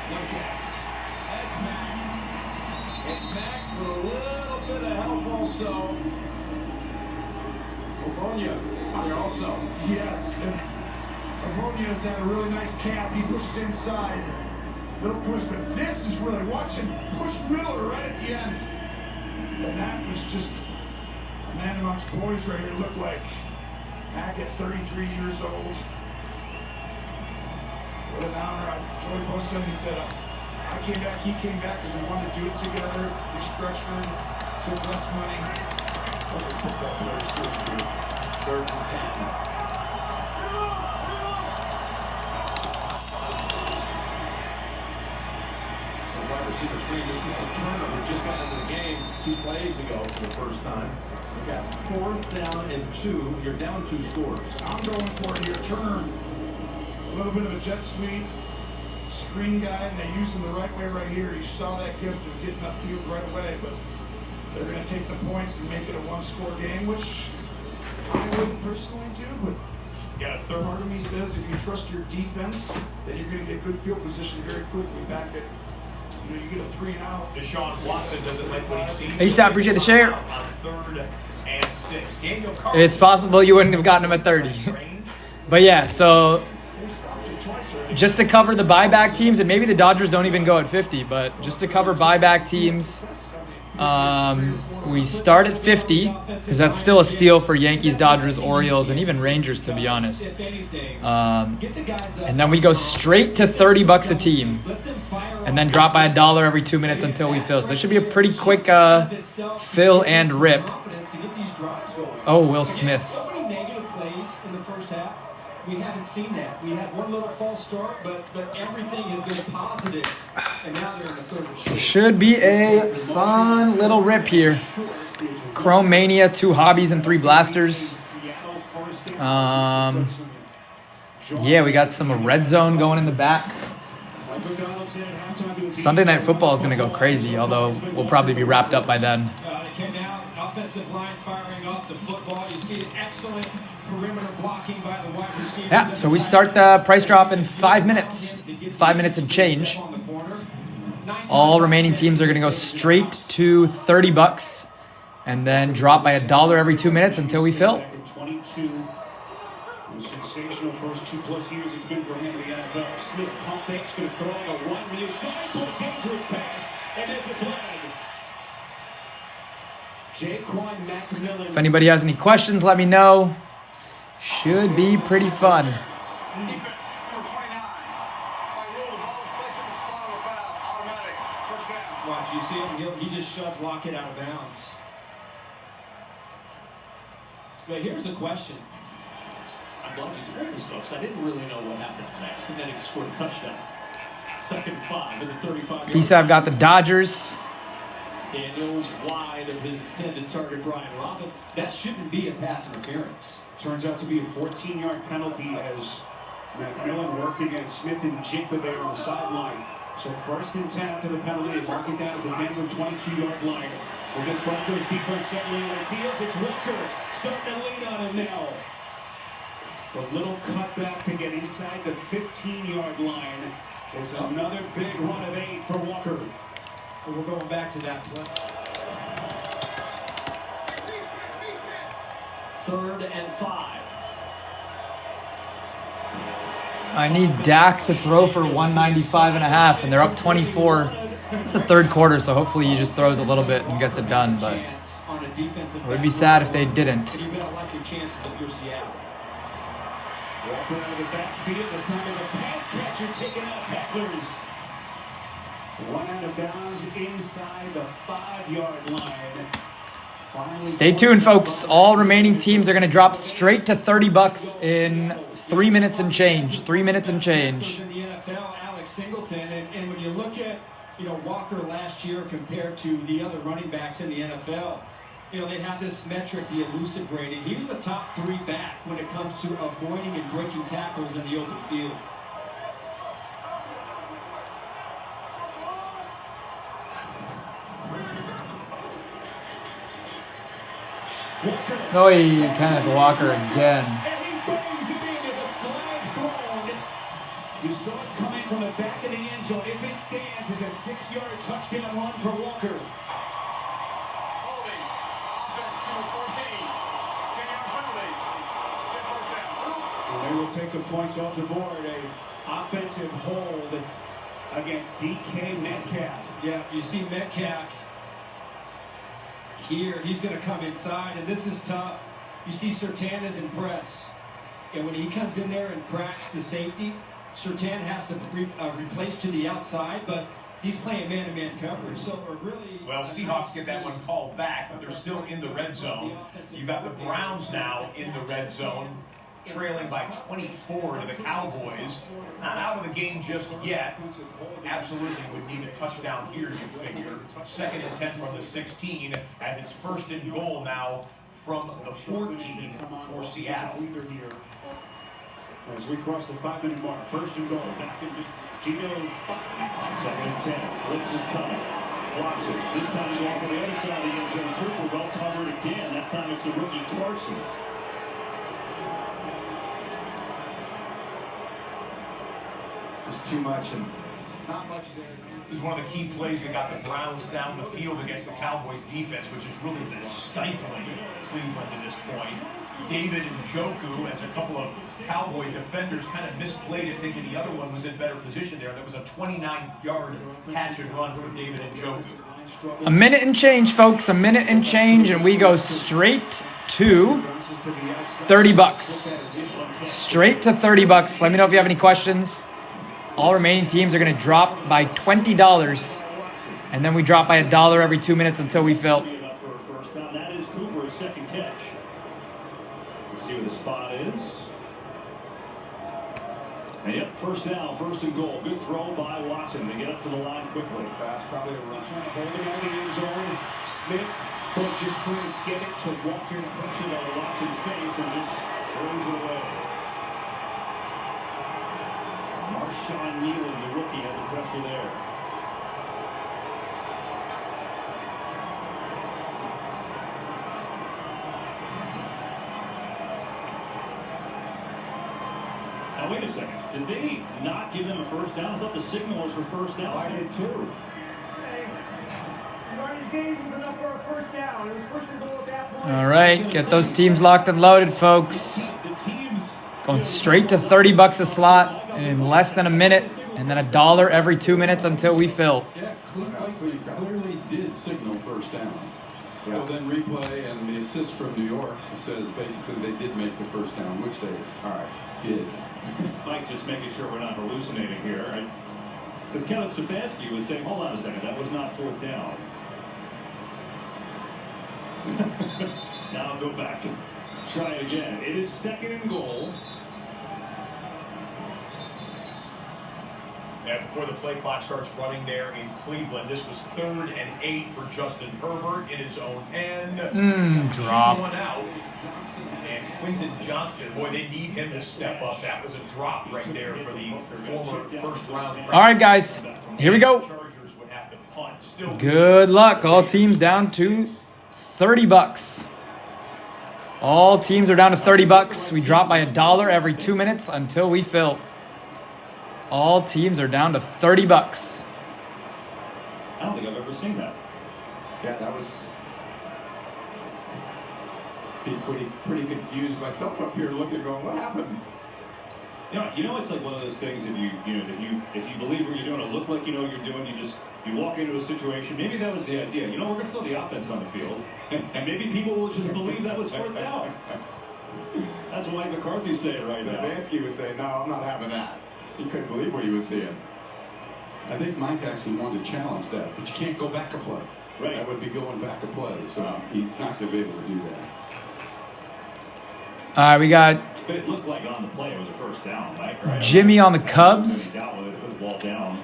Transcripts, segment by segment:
No checks. That's Mack. It's Mack with a little bit of help also. Ovonia there also. Yes. Avonia's had a really nice cap. He pushes inside. Little push, but this is really watching push Miller right at the end. And that was just a man amongst boys right here. Looked like Mack at 33 years old. What an honor. Joey both said, he said, I came back, he came back because we wanted to do it together. Restructured, took less money. Those are football players too. 3rd and 10. Wide receiver screen. This is the Turner who just got into the game 2 plays ago for the first time. We got 4th down and 2. You're down 2 scores. I'm going for it here. Turner, a little bit of a jet sweep, screen guy, and they use him the right way right here. You saw that gift of getting upfield right away, but they're going to take the points and make it a 1-score game, which I wouldn't personally do, but yeah, a third part of me says if you trust your defense, then you're going to get good field position very quickly back at. You get a 3 and out. Deshaun Watson doesn't like what he sees. Hey, Sap, appreciate the share. On 3rd and 6. Daniel It's possible you wouldn't have gotten him at 30. But yeah, so just to cover the buyback teams, and maybe the Dodgers don't even go at 50, but just to cover buyback teams, we start at 50, because that's still a steal for Yankees, Dodgers, Orioles, and even Rangers, to be honest. And then we go straight to $30 a team, and then drop by $1 every 2 minutes until we fill. So there should be a pretty quick fill and rip. Oh, Will Smith. So many negative plays in the first half. We haven't seen that. We had one little false start, but everything has been positive. And now they're in the third. Should be a fun little rip here. Chrome Mania, 2 hobbies and 3 blasters. Yeah, we got some red zone going in the back. Sunday Night Football is going to go crazy, although we'll probably be wrapped up by then. Offensive line firing off the football. You see excellent perimeter blocking by the wide receivers. Yeah, so we start the price drop in 5 minutes. 5 minutes and change. All remaining teams are going to go straight to $30 and then drop by $1 every 2 minutes until we fill. Sensational first 2+ years it's been for him in the NFL. Smith pump fakes, going to throw a 1-meter strike, dangerous pass, and there's a flag. Jaquan McMillan. If anybody has any questions, let me know. Should be pretty fun. Defense, number 29. By rule, the ball is placed at the spot of the foul. Automatic. First down. Watch, you see him, he just shoves Lockett out of bounds. But here's the question. I'm glad you told me stuff, because I didn't really know what happened next. And then he scored a touchdown. 2nd and 5 in the 35-yard. Peace, I've got the Dodgers. Daniels wide of his intended target, Brian Robbins. That shouldn't be a pass interference. Turns out to be a 14-yard penalty as McMillan worked against Smith and Jigba there on the sideline. So 1st and 10 after the penalty, and mark it down at the Denver 22-yard line. With this Broncos defense settling on its heels, it's Walker starting to lean on him now. A little cutback to get inside the 15-yard line. It's another big run of 8 for Walker. We're going back to that play. 3rd and 5. I need Dak to throw for 195.5, and they're up 24. It's the 3rd quarter, so hopefully he just throws a little bit and gets it done. But it would be sad if they didn't. You better like your chances if you're Seattle. Walker out of the backfield. This time as a pass catcher taking out tacklers. One out of bounds inside the 5-yard line. Finally, Stay tuned, folks. All remaining teams are going to drop straight to $30 in 3 minutes and change. 3 minutes and change. In the NFL, Alex Singleton, and when you look at Walker last year compared to the other running backs in the NFL, they have this metric, the elusive rating. He was a top 3 back when it comes to avoiding and breaking tackles in the open field. No, Kenneth Walker again. And he bangs it in as a flag thrown. You saw it coming from the back of the end zone. If it stands, it's a 6-yard touchdown run for Walker. Holding. Offense number 14. 10-yard penalty. Get first down. And they will take the points off the board. A offensive hold against DK Metcalf. Yeah, you see Metcalf here. He's going to come inside, and this is tough. You see Surtain is in press. And when he comes in there and cracks the safety, Surtain has to replace to the outside, but he's playing man-to-man coverage. So really, Well, Seahawks get that one called back, but they're still in the red zone. You've got the Browns now in the red zone, trailing by 24 to the Cowboys. Not out of the game just yet. Absolutely would need a touchdown here, you figure. 2nd and 10 from the 16, as it's 1st and goal now from the 14 for Seattle. As we cross the 5-minute mark, 1st and goal. Back into Gino. 2nd and 10. Blitz is coming. Watson. This time he's off on the other side of the end zone. Cooper well covered again. That time it's the rookie Carson. Just too much and not much there. This is one of the key plays that got the Browns down the field against the Cowboys defense, which is really been stifling Cleveland to this point. David Njoku, as a couple of Cowboy defenders kind of misplayed it, thinking the other one was in better position there. That was a 29-yard catch and run for David Njoku. A minute and change, folks. A minute and change, and we go straight to $30. Straight to $30. Let me know if you have any questions. All remaining teams are going to drop by $20, and then we drop by $1 every 2 minutes until we fill. That is Cooper's 2nd catch. Let's see where the spot is. And yep, 1st down, 1st and goal. Good throw by Watson. They get up to the line quickly. Fast, probably a run. Trying to hold it out of the end zone. Smith, but just trying to get it to Walker. Pressure on Watson's face and just throws it away. Marshawn Nealon, the rookie, had the pressure there. Now wait a second. Did they not give him a 1st down? I thought the signal was for 1st down. I did too. All right, get those teams locked and loaded, folks. The teams Going straight to $30 a slot in less than a minute, and then $1 every 2 minutes until we fill. Yeah, Cleveland clearly did signal 1st down. Well, then replay and the assist from New York says basically they did make the 1st down, which they did. Mike, just making sure we're not hallucinating here. Because Kevin Stefanski was saying, hold on a second, that was not 4th down. Now I'll go back. Try it again. It is 2nd and goal. And before the play clock starts running there in Cleveland, this was 3rd and 8 for Justin Herbert in his own end. Drop. One out. And Quentin Johnston, boy, they need him to step up. That was a drop right there for the former 1st round. All right, guys, here we go. Chargers would have to punt. Still Good luck. All teams down to $30. All teams are down to $30. We drop by $1 every 2 minutes until we fill. All teams are down to $30. I don't think I've ever seen that. Yeah, that was being pretty confused myself up here looking, going, what happened? You know, it's like one of those things. If you believe what you're doing, it look like you know what you're doing. You walk into a situation. Maybe that was the idea. We're going to throw the offense on the field, and maybe people will just believe that was 4th down. That's what Mike McCarthy's saying right now. Stefanski was saying, no, I'm not having that. He couldn't believe what he was seeing. I think Mike actually wanted to challenge that, but you can't go back a play. Right. That would be going back a play, so he's not going to be able to do that. All right, we got But it looked like on the play it was a 1st down, Mike. Right? Jimmy on the Cubs. It was wall down.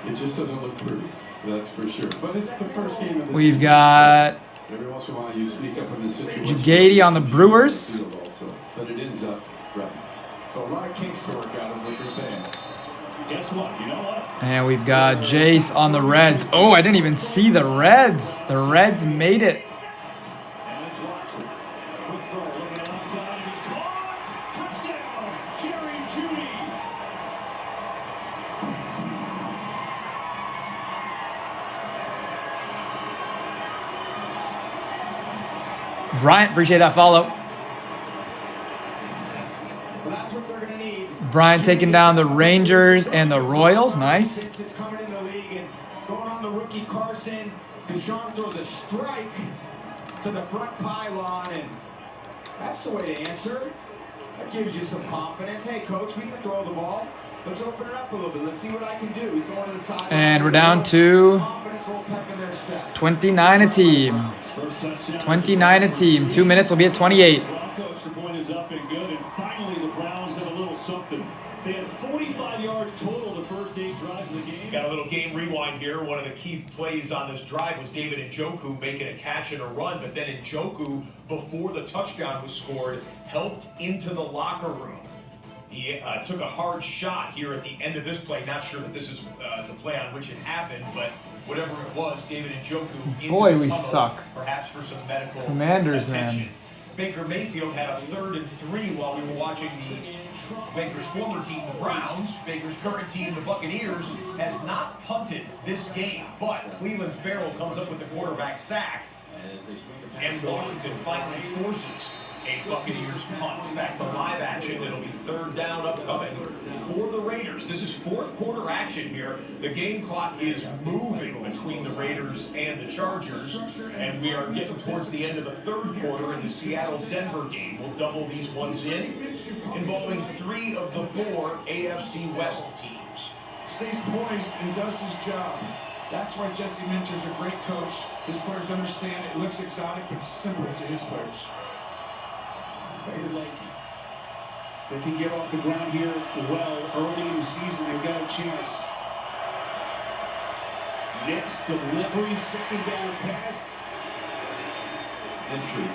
It just doesn't look pretty, that's for sure. But it's the first game of the We've season. got Every once in a while you sneak up in this situation. Jagady on the Brewers. Also, but it ends up right. So a lot of kinks to work out is what you're saying. Guess what? You know what? And we've got Jace on the Reds. Oh, I didn't even see the Reds. The Reds made it. And it's Watson. Quick throw, looking outside, and he's caught. Touchdown, Jerry Jeudy. Bryant, appreciate that follow. But that's what they're going to need. Bryant taking down the Rangers and the Royals. Nice. It's coming in the league and going on the rookie Carson. Deshaun throws a strike to the front pylon, and that's the way to answer. That gives you some confidence. Hey, coach, we can throw the ball. Let's open it up a little bit. Let's see what I can do. He's going to the side. And we're down to 29 a team. 29 a team. 2 minutes will be at 28. Well, coach, the point is up and good, and finally the Browns have a little something. They had 45 yards total the first 8 drives of the game. Got a little game rewind here. One of the key plays on this drive was David Njoku making a catch and a run, but then Njoku, before the touchdown was scored, helped into the locker room. He took a hard shot here at the end of this play. Not sure that this is the play on which it happened, but whatever it was, David Njoku in Boy, the we tunnel, suck. perhaps for some medical Commanders, attention. man. Baker Mayfield had a 3rd and 3 while we were watching Baker's former team, the Browns. Baker's current team, the Buccaneers, has not punted this game, but Cleveland Farrell comes up with the quarterback sack, and Washington finally forces a Buccaneers punt. Back to live action. It'll be 3rd down upcoming for the Raiders. This is 4th quarter action here. The game clock is moving between the Raiders and the Chargers, and we are getting towards the end of the 3rd quarter in the Seattle-Denver game. We'll double these ones in, involving 3 of the 4 AFC West teams. Stays poised and does his job. That's why Jesse Minter's a great coach. His players understand it looks exotic, but simple to his players. Very late. They can get off the ground here well early in the season. They've got a chance. Next delivery, 2nd down pass. And shoot.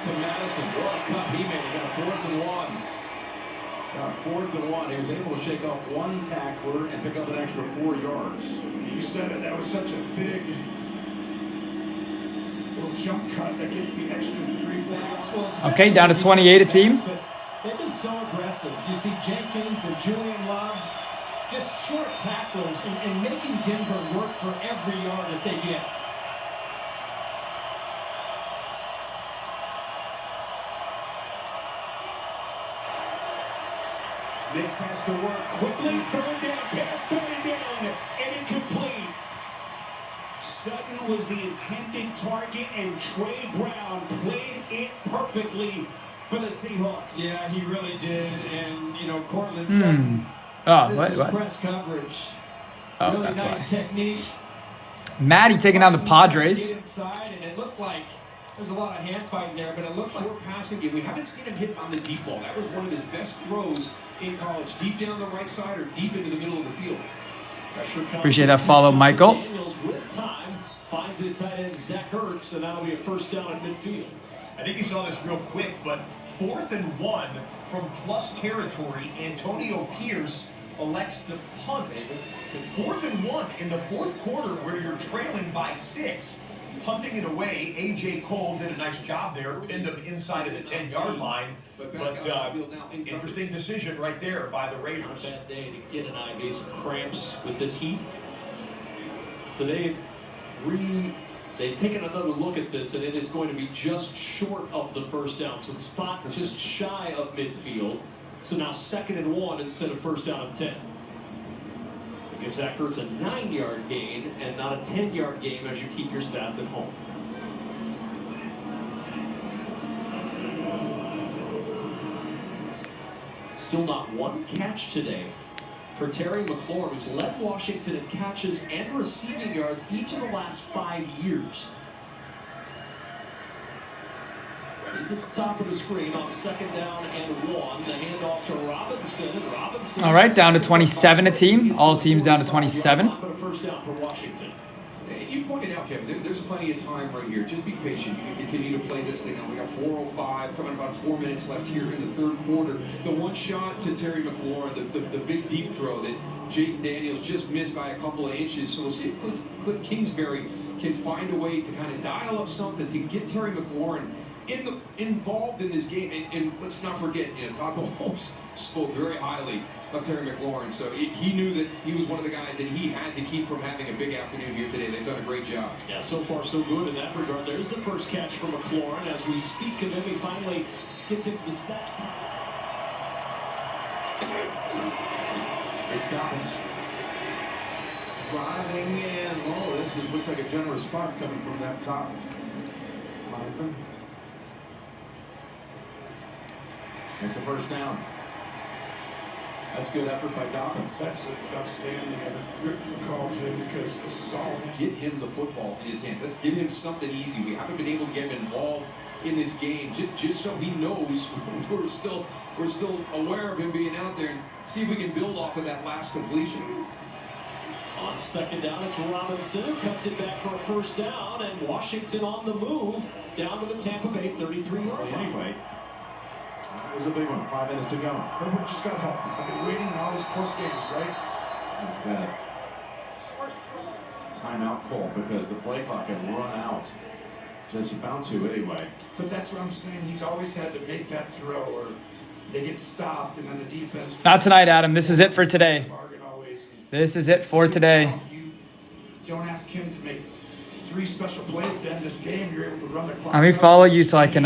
To Madison. What a cut he made. He got a 4th and 1. 4th and 1. He was able to shake off 1 tackler and pick up an extra 4 yards. You said it. That was such a big little jump cut that gets the extra 3-4 yards. Okay, down to 28 a team. They've been so aggressive. You see Jenkins and Julian Love, just short tacklers and making Denver work for every yard that they get. Nix has to work quickly. 3rd down pass, batted down, and incomplete. Sutton was the intended target, and Trey Brown played it perfectly for the Seahawks. Yeah, he really did. And, you know, Cortland Sutton. Oh, This what? is What? press coverage. Oh, Really that's nice why. technique. Maddie taking down the Padres. Get inside, and it looked like there's a lot of hand fighting there, but it looked like Short passing game. We haven't seen him hit on the deep ball. That was one of his best throws in college, deep down the right side or deep into the middle of the field. Appreciate that follow, Michael. Daniels with time finds his tight end Zach Ertz, and that'll be a 1st down at midfield. I think you saw this real quick, but 4th and 1 from plus territory, Antonio Pierce elects to punt. 4th and 1 in the 4th quarter where you're trailing by 6. Punting it away, A.J. Cole did a nice job there, pinned him inside of the 10-yard line. But interesting decision right there by the Raiders. Not a bad day to get an IV, some cramps with this heat. So they've taken another look at this, and it is going to be just short of the 1st down. So the spot just shy of midfield. So now 2nd and 1 instead of 1st down and 10. So give Zach Ertz a 9-yard gain and not a 10-yard gain as you keep your stats at home. Still not 1 catch today for Terry McLaurin, who's led Washington in catches and receiving yards each of the last 5 years. He's at the top of the screen on 2nd down and 1. The handoff to Robinson, and Robinson. All right, down to 27 a team. All teams down to 27. But a 1st down for Washington. You pointed out, Kevin, there's plenty of time right here. Just be patient. You can continue to play this thing out. We got 4:05, coming about 4 minutes left here in the 3rd quarter. The one shot to Terry McLaurin, the big deep throw that Jaden Daniels just missed by a couple of inches. So we'll see if Cliff Kingsbury can find a way to kind of dial up something to get Terry McLaurin involved in this game. And let's not forget, Todd Bowles spoke very highly of Terry McLaurin. So he knew that he was one of the guys that he had to keep from having a big afternoon here today. They've done a great job. Yeah, so far so good in that regard. There's the first catch from McLaurin. As we speak of him, he finally gets into the stack. It's Dobbins. Driving in. Oh, looks like a generous spark coming from that top lineman. That's a first down. That's good effort by Dobbins. That's an outstanding call, Jim, because this is all. Get him the football in his hands. Let's give him something easy. We haven't been able to get him involved in this game, just so he knows we're still aware of him being out there, and see if we can build off of that last completion. On second down, it's Robinson who cuts it back for a first down, and Washington on the move down to the Tampa Bay 33-yard line. Anyway, that was a big one. 5 minutes to go. Herbert just got help. I've been waiting in all these close games, right? Got a timeout call because the play clock had run out. Just about to anyway. But that's what I'm saying. He's always had to make that throw, or they get stopped, and then the defense. Not tonight, Adam. This is it for today. This is it for today. You don't ask him to make 3 special plays to end this game. You're able to run the clock. Let me follow you so I can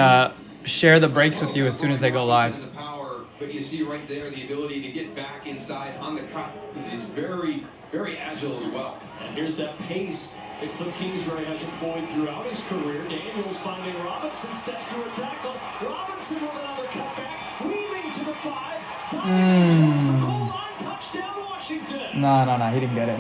share the breaks with you as soon as they go live. The power, but you see right there the ability to get back inside on the cut. He's very, very agile as well. And here's that pace that Cliff Kingsbury has employed throughout his career. Daniels finding Robinson, steps through a tackle. Robinson with another cutback, weaving to the 5. Towards the goal line, touchdown Washington. No, he didn't get it.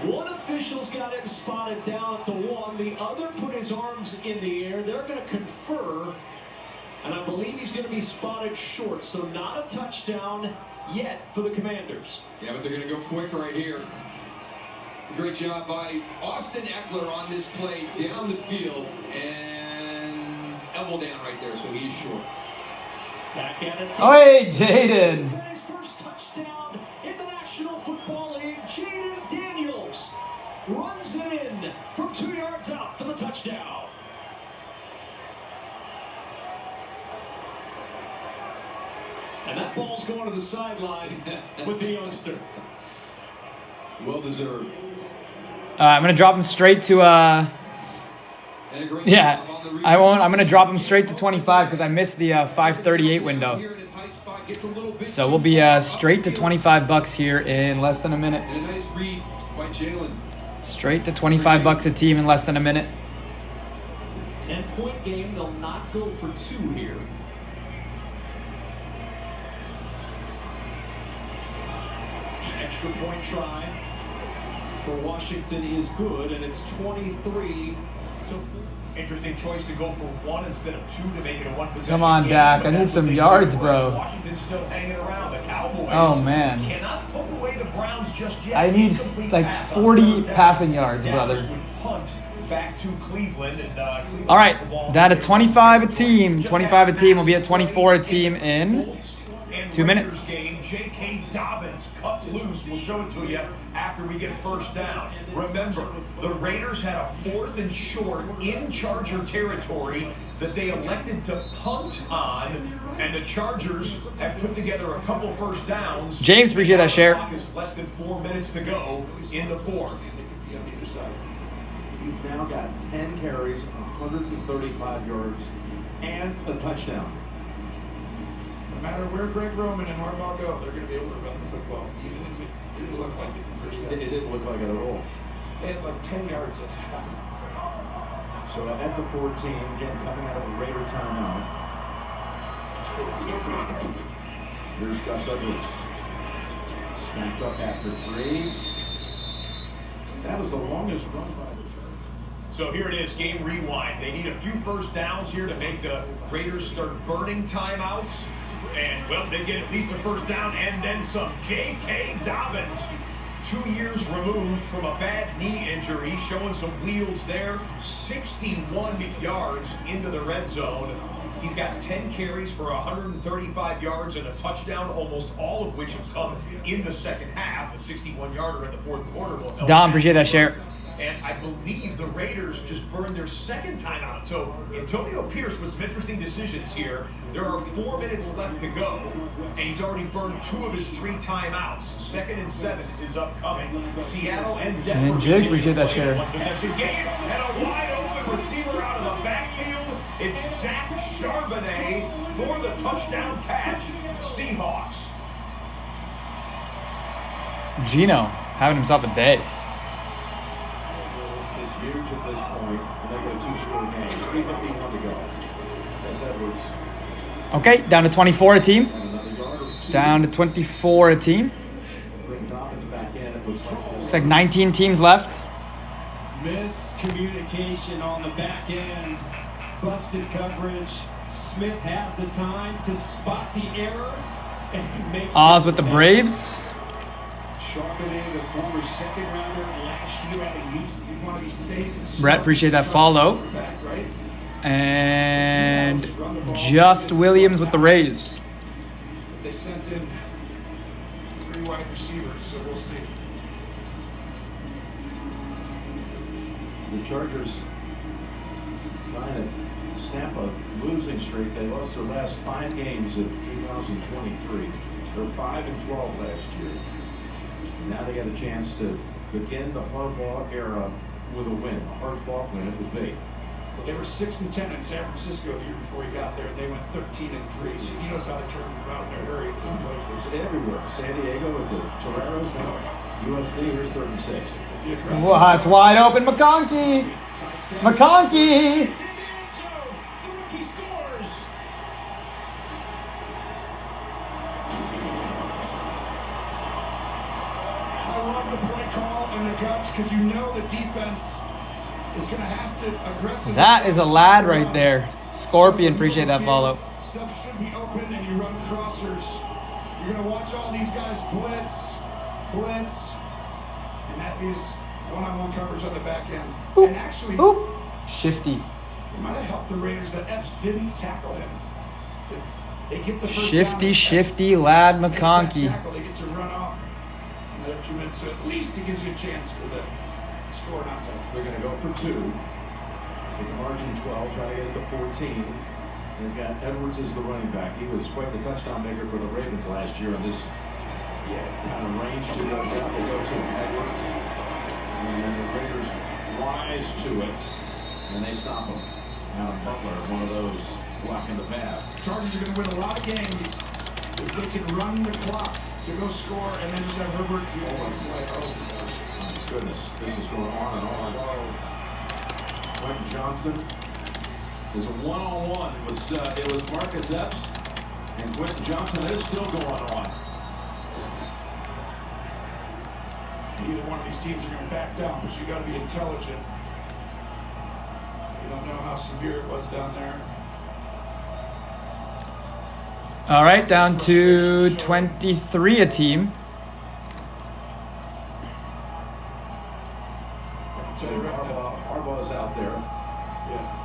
One official's got him spotted down at the 1. The other put his arms in the air. They're going to confer, and I believe he's going to be spotted short. So not a touchdown yet for the Commanders. Yeah, but they're going to go quick right here. Great job by Austin Eckler on this play down the field, and elbow down right there, so he's short. Back at it. Hey, Jaden. His first touchdown in the National Football League. Jaden Daniels runs it in from 2 yards out for the touchdown. And that ball's going to the sideline with the youngster. Well deserved. I'm gonna drop him straight to yeah, I won't. I'm gonna drop him straight to 25 because I missed the 5:38 window. So we'll be straight to $25 here in less than a minute. And a nice read by Jalen. Straight to $25 a team in less than a minute. 10-point game. They'll not go for 2 here. The extra point try for Washington is good, and it's 23 to 4. Interesting choice to go for 1 instead of 2 to make it a 1 possession. Come on, game, Dak. but I need that's what some they yards, do. bro. Washington's still hanging around. The Cowboys Oh, man. cannot poke away the Browns just yet. I need Incomplete like pass on 40 third down. passing yards, brother. Dallas would punt back to Cleveland, and Cleveland All right, gets the ball that here. at 25 a team. Just 25 a had team will be at massive 24 a play team in Colts and 2 Raiders minutes. Game. J.K. Dobbins cut loose. We'll show it to you after we get first down. Remember, the Raiders had a 4th and short in Charger territory that they elected to punt on, and the Chargers have put together a couple first downs. James, appreciate that share. The clock is less than 4 minutes to go in the 4th. He's now got 10 carries, 135 yards, and a touchdown. No matter where Greg Roman and Harbaugh go, they're going to be able to run the football, even if it didn't look like it in the first half. It didn't look like it at all. They had like 10 yards at half. So at the 14, again coming out of a Raider timeout. Here's Gus Edwards. Snapped up after 3. That was the longest run by the So here it is, game rewind. They need a few first downs here to make the Raiders start burning timeouts. And, well, they get at least a first down and then some. J.K. Dobbins, 2 years removed from a bad knee injury, showing some wheels there. 61 yards into the red zone. He's got 10 carries for 135 yards and a touchdown, almost all of which have come in the second half. A 61-yarder in the 4th quarter will help. Dom, appreciate that share. And I believe the Raiders just burned their second timeout. So Antonio Pierce with some interesting decisions here. There are 4 minutes left to go, and he's already burned 2 of his 3 timeouts. 2nd and 7 is upcoming. Seattle and Denver. And Jake, appreciate that share. One possession game, and a wide open receiver out of the backfield. It's Zach Charbonnet for the touchdown catch. Seahawks. Gino having himself a day. It's huge at this point, and they get a 2-score game. 3:51 to go. That's Edwards. Okay, down to 24 a team. And another yard or 2. Down to 24 a team. Bring Dobbins back in. It looks like It's like 19 teams left. Miscommunication on the back end. Busted coverage. Smith had the time to spot the error. And makes Oz with the Braves. Charbonnet, the former second rounder last year out of Houston. You want to be safe and Brett, appreciate that follow. back, right? And Just Williams with the Rays. They sent in 3 wide receivers, so we'll see. the Chargers trying to snap a losing streak. They lost their last 5 games of 2023. They're 5-12 last year. Now they got a chance to begin the Harbaugh era with a win. A hard-fought win it would be. Well, they were 6-10 in San Francisco the year before he got there, and they went 13-3. So he knows how to turn them around in a hurry in some places. Everywhere. San Diego with the Toreros now. USD, here's 3rd and 6. Wow, it's wide open. McConkey. McConkey. I love the play call and the guts because you know the defense is going to have to aggressively. That is a lad right there. Scorpion, appreciate that follow. Stuff should be open and you run crossers. You're going to watch all these guys blitz, and that is one-on-one coverage on the back end. Oop, and actually, oop. Shifty. it might have helped the Raiders that Epps didn't tackle him. If they get the first Shifty lad down, Epps McConkey. makes that tackle, they get to run off another 2 minutes, so at least it gives you a chance for the score on outside. They're going to go for 2. With the margin 12, try to get it to 14. They've got Edwards as the running back. He was quite the touchdown maker for the Ravens last year on this kind of range to those out. They go to Edwards. And then the Raiders rise to it. And they stop him. Now Butler, one of those blocking the path. Chargers are going to win a lot of games if they can run the clock to go score and then just have Herbert do one play. Oh, gosh. My goodness, this is going on and on. Quentin Johnston. There's a one-on-one. It was Marcus Epps and Quentin Johnston. It is still going on. Either one of these teams are going to back down, but you got to be intelligent. You don't know how severe it was down there. All right, down to 23 a team. So Harbaugh's out there. yeah.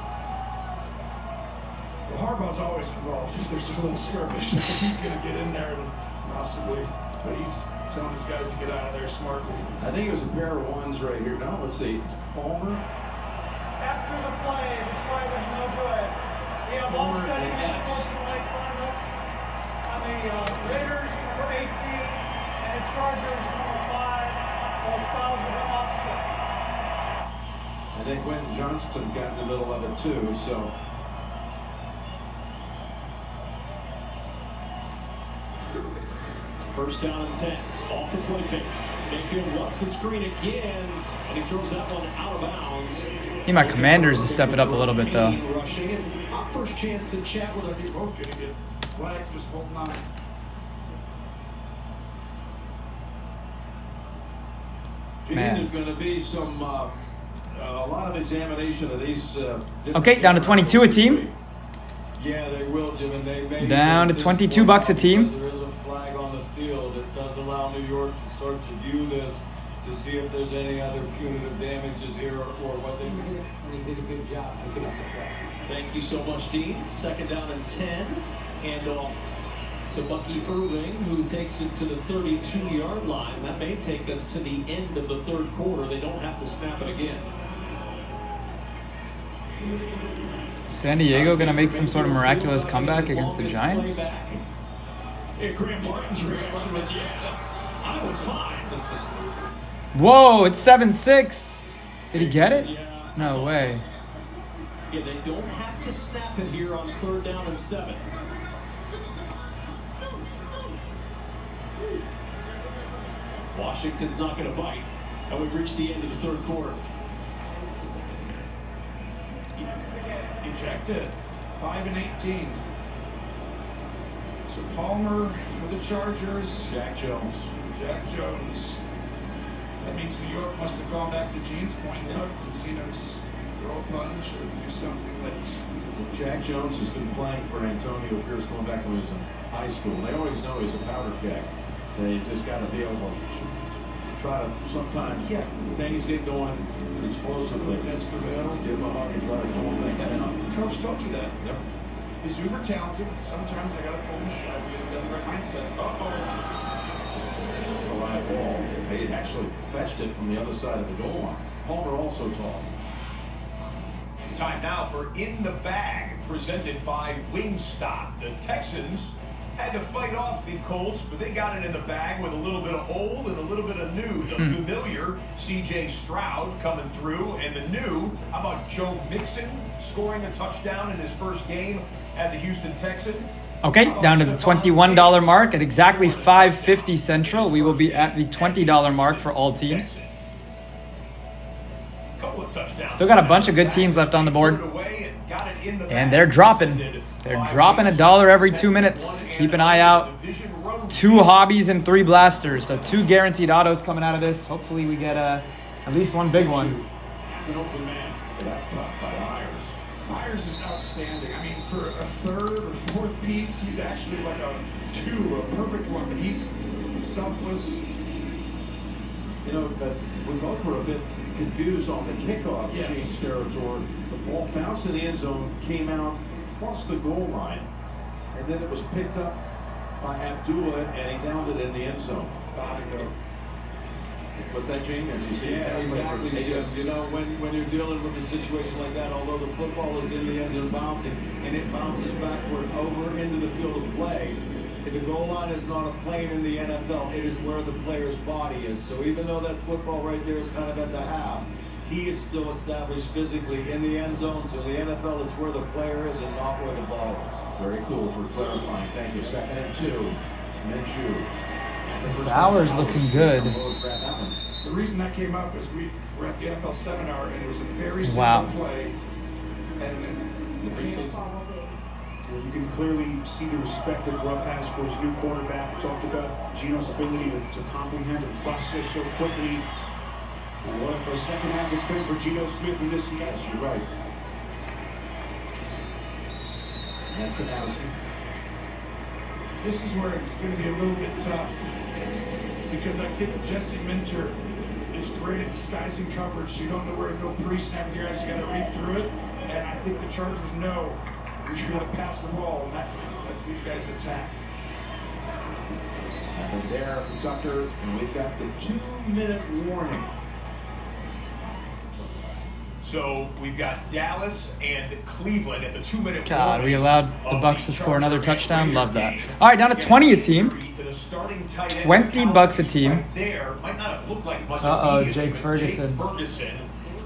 Well, Harbaugh's always involved. Just there's a little skirmish. He's going to get in there and possibly, but he's telling his guys to get out of there smartly. I think it was a pair of ones right here. No, let's see. Palmer. After the play, this play was no good. We have Palmer offsetting and Epps. on the Raiders, number 18, and the Chargers, number 5. Those fouls have been offset. I think Quentin Johnston got in the middle of it too, so. First down and 10. Off the play fake. Mayfield wants the screen again, and he throws that one out of bounds. I need my Commanders to step it up a little bit, though. Rushing, and our first chance to chat with our They're both going to get flagged, just holding on. Gene, Man. there's going to be some, a lot of examination of these. Okay, down to 22 a team. Yeah, they will, Jim, and they may. Down to $22 a team. There is a flag on the field. It does allow New York to start to view this to see if there's any other punitive damages here or what they. He did a good job picking up the flag. Thank you so much, Dean. Second down and 10. Handoff to Bucky Irving, who takes it to the 32-yard line. That may take us to the end of the third quarter. They don't have to snap it again. San Diego gonna make some sort of miraculous comeback against the Giants? Yeah, Graham Martin's reaction was, yeah, I was fine. Whoa, it's 7-6. Did he get it? No way. Yeah, they don't have to snap it here on 3rd down and 7. Washington's not going to bite. And we've reached the end of the third quarter. Ejected. 5 and 18. So Palmer for the Chargers. Jack Jones. Jack Jones. That means New York must have gone back to Gene's point and looked and seen us throw a punch or do something that's... Jack Jones has been playing for Antonio Pierce going back when he was in high school. They always know he's a powder keg. They just got to be able to try to sometimes things get going explosively. That's Gravel. Give him a hug and try to hold things That's down. Coach told you that. Yep. He's uber talented. Sometimes I got to pull him aside to get him the right mindset. It's a live ball. They actually fetched it from the other side of the goal line. Palmer also tossed. Time now for In the Bag, presented by Wingstop. The Texans had to fight off the Colts, but they got it in the bag with a little bit of old and a little bit of new. The familiar C.J. Stroud coming through, and the new, how about Joe Mixon scoring a touchdown in his first game as a Houston Texan? Okay, down to the $21 mark at exactly 5:50 Central. We will be at the $20 mark for all teams. Still got a bunch of good teams left on the board. And they're dropping. They're dropping $1 every 2 minutes. Keep an eye out. 2 hobbies and 3 blasters. So 2 guaranteed autos coming out of this. Hopefully we get at least one big one. It's an open man. That top by Myers. Myers is outstanding. I mean, for a 3rd or 4th piece, he's actually like a 2, a perfect one. But he's selfless. You know, but we both were a bit confused on the kickoff. Yes. James territory. The ball bounced in the end zone, came out, crossed the goal line, and then it was picked up by Abdullah, and he downed it in the end zone. What's that, Gene? As you see, Yeah, exactly, Jim. You know, when you're dealing with a situation like that, although the football is in the end zone bouncing, and it bounces backward over into the field of play, the goal line is not a plane in the NFL. It is where the player's body is. So even though that football right there is kind of at the half, he is still established physically in the end zone. So in the NFL, it's where the player is and not where the ball is. Very cool for clarifying. Thank you. 2nd and 2. Minshew. Bauer's looking good. The reason that came up is we were at the NFL seminar and it was a very simple play. Well, you can clearly see the respect that Grubb has for his new quarterback. We talked about Gino's ability to comprehend and process so quickly. And what a second half it's been for Geno Smith in this season. You're right. And that's to Madison. This is where it's going to be a little bit tough because I think Jesse Minter is great at disguising coverage. You don't know where to go pre-snap here as you got to read through it. And I think the Chargers know you're going to pass the ball, and that's these guys' attack. And there for Tucker, and we've got the 2-minute warning. So we've got Dallas and Cleveland at the 2-minute God, warning. we allowed the Bucks to score another touchdown. Love that. All right, down to 20 a team. 20 bucks a team. Right there might not have looked like much Jake Ferguson. Jake Ferguson.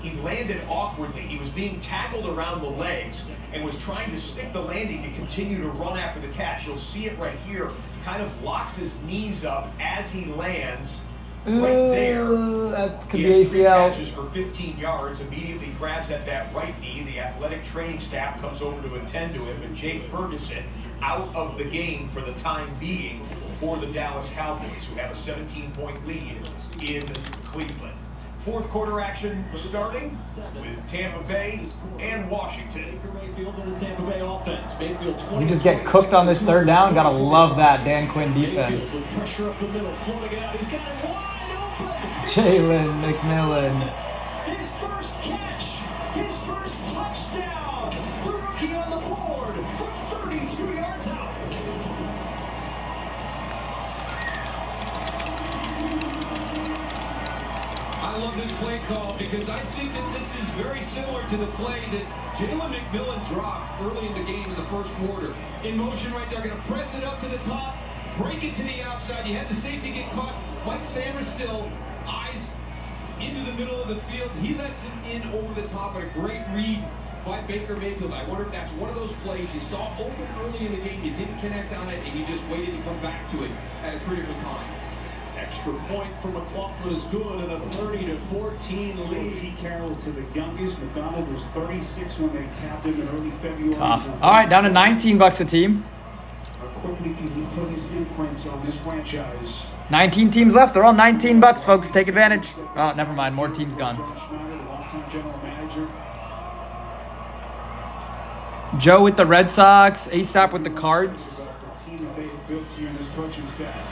He landed awkwardly. He was being tackled around the legs and was trying to stick the landing to continue to run after the catch. You'll see it right here. Kind of locks his knees up as he lands right there. That could He be had 3 ACL. catches for 15 yards. Immediately grabs at that right knee. The athletic training staff comes over to attend to him. But Jake Ferguson out of the game for the time being for the Dallas Cowboys, who have a 17-point lead in Cleveland. 4th quarter action starting with Tampa Bay and Washington. We just get cooked on this 3rd down. Gotta love that Dan Quinn defense. Jalen McMillan. His first catch, his first touchdown. The rookie on the board from 32 yards out. love this play call because I think that this is very similar to the play that Jalen McMillan dropped early in the game in the first quarter. In motion right there, going to press it up to the top, break it to the outside. You had the safety get caught. Mike Sanders still eyes into the middle of the field. He lets him in over the top, but a great read by Baker Mayfield. I wonder if that's one of those plays you saw open early in the game, you didn't connect on it, and you just waited to come back to it at a critical time. Extra point for McLaughlin is good, and a 30-14 lead. Pete Carroll to the youngest. McDonald was 36 when they tapped him in early February. Tough. All right, down to $19 a team. How quickly can he put his imprint on this franchise? 19 teams left. They're all $19, folks. Take advantage. Oh, never mind. More teams gone. John Schneider, the longtime general manager. Joe with the Red Sox. ASAP with the Cards. The team that they've built here in this coaching staff.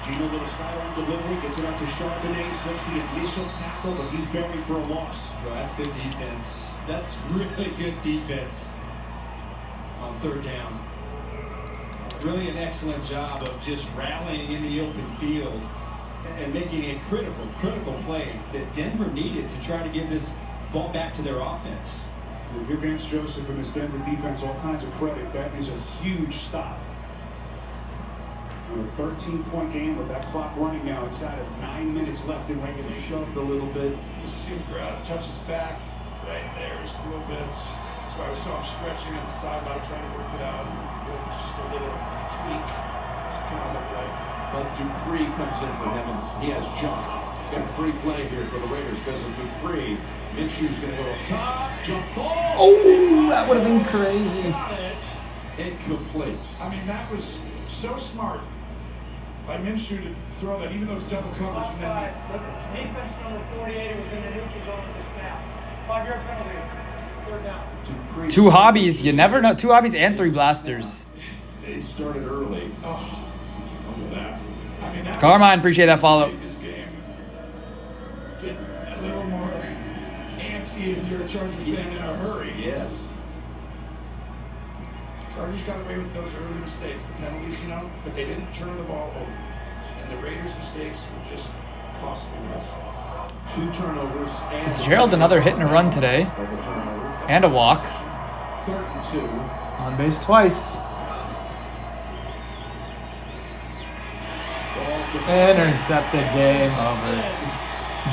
Gino, little sideline delivery, gets it up to Charbonnet, slips the initial tackle, but he's buried for a loss. Joe, that's good defense. That's really good defense on third down. Really an excellent job of just rallying in the open field and making a critical play that Denver needed to try to get this ball back to their offense. We'll give Vance Joseph and his Denver defense all kinds of credit. That is a huge stop. A 13-point game with that clock running now inside of 9 minutes left in regulation. Shoved a little bit. You see him grab, touch his back right there just a little bit. That's why I saw him stretching on the sideline trying to work it out. It was just a little tweak. Just kind of looked like. But Dupree comes in for him, and he has jumped. He's got a free play here for the Raiders because of Dupree. Minshew's going to go up top, jump ball. Oh, that would have been crazy. Got it. Incomplete. I mean, that was so smart by Minshew to throw that, even though it's double coverage. And then Defense number 48 was in the neutral zone at the snap. 5-yard penalty. Third down. Dupree 2 hobbies. You never know. 2 hobbies and 3 blasters. They started early. oh, Look at that. I mean, that Carmine, appreciate that follow. this game get a little more antsy if you're a Charger fan in a hurry. Yes. Chargers got away with those early mistakes, the penalties, you know, but they didn't turn the ball over. And the Raiders' mistakes were just costly ones. 2 turnovers. And Fitzgerald, another hit and a run today. Double turnover. And a walk. 3rd and 2. On base twice. Intercepted, game over.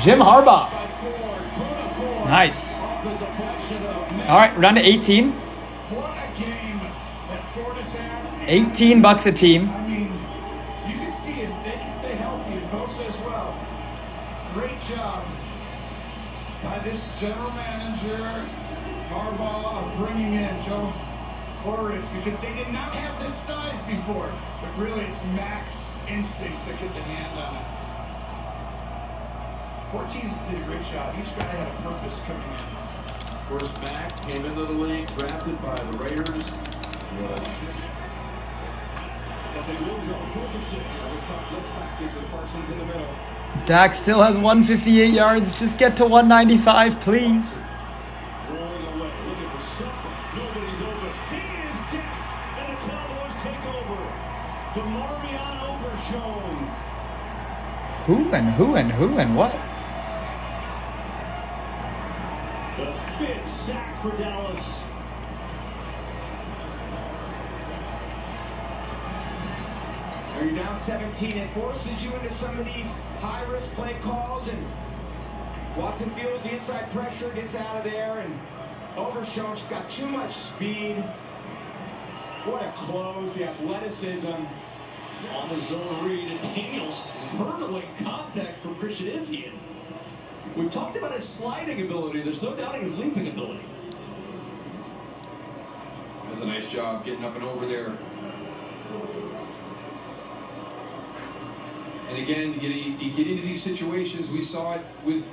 Jim Harbaugh. Nice. All right, we're down to 18. What a game that Florida's had. $18 a team. I mean, you can see if they can stay healthy, and Bosa as well. Great job by this general manager, Harbaugh, of bringing in Joe Horowitz, because they did not have this size before. But really, it's Mac's instincts that get the hand on it. Ortiz did a great job. Each guy had a purpose coming in. Of course, Mack came into the league, drafted by the Raiders. But they will go 4th and 6. So the top looks back into Parsons in the middle. Dak still has 158 yards. Just get to 195, please. Rolling away, looking for something. Nobody's open. He is decked, and the Cowboys take over. DeMarvion Overshown. Who and what? The 5th sack for Dallas. When you're down 17, it forces you into some of these high-risk play calls, and Watson feels the inside pressure, gets out of there, and Overshown's got too much speed. What a close, the athleticism. On the zone read, and Daniels hurdling contact from Christian Izien. We've talked about his sliding ability. There's no doubting his leaping ability. Does a nice job getting up and over there. And again, you get into these situations. We saw it with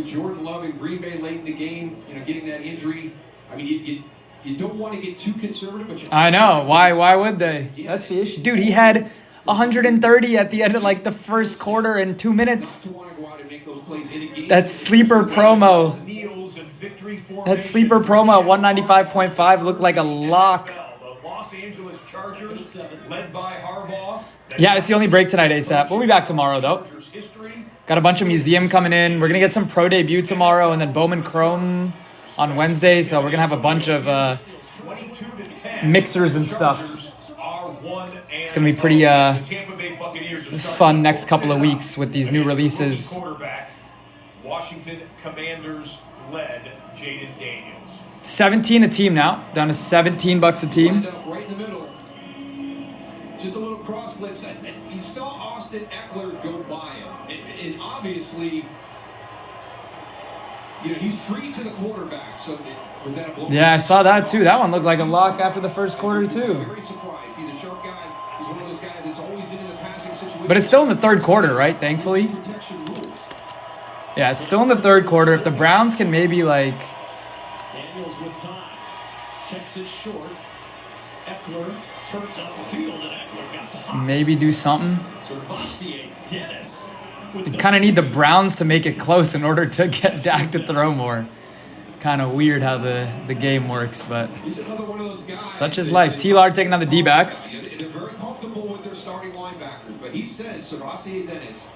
Jordan Love in Green Bay late in the game. You know, getting that injury. I mean, you don't want to get too conservative, but I know. Why would they? That's the issue. Dude, he had 130 at the end of like the first quarter in 2 minutes. That sleeper promo. That sleeper promo at 195.5 looked like a lock. The Los Angeles Chargers, led by Harbaugh. Yeah, it's the only break tonight, ASAP. We'll be back tomorrow, though. Got a bunch of museum coming in. We're going to get some pro debut tomorrow and then Bowman Chrome on Wednesday. So we're going to have a bunch of mixers and stuff. It's going to be pretty fun next couple of weeks with these new releases. Washington Commanders led Jaden Daniels. 17 a team now. Down to $17 a team. Right in the middle. Just a little cross blitz. You saw Austin Eckler go by him. And obviously, you know, he's free to the quarterback. So was that a blow? Yeah, I saw that too. That one looked like a lock after the first quarter too. Very surprised. He's a sharp guy. He's one of those guys that's always in the passing situation. But it's still in the third quarter, right? Thankfully. Yeah, it's still in the third quarter. If the Browns can maybe like... Daniels with time. Checks it short. Eckler turns upfield and Eckler got popped. Maybe do something. Servassier Dennis. You kind of need the Browns to make it close in order to get Dak to throw more. Kind of weird how the game works, but such is life. T-Lar taking on the D-backs. They're very comfortable with their starting linebackers, but he says Servassier Dennis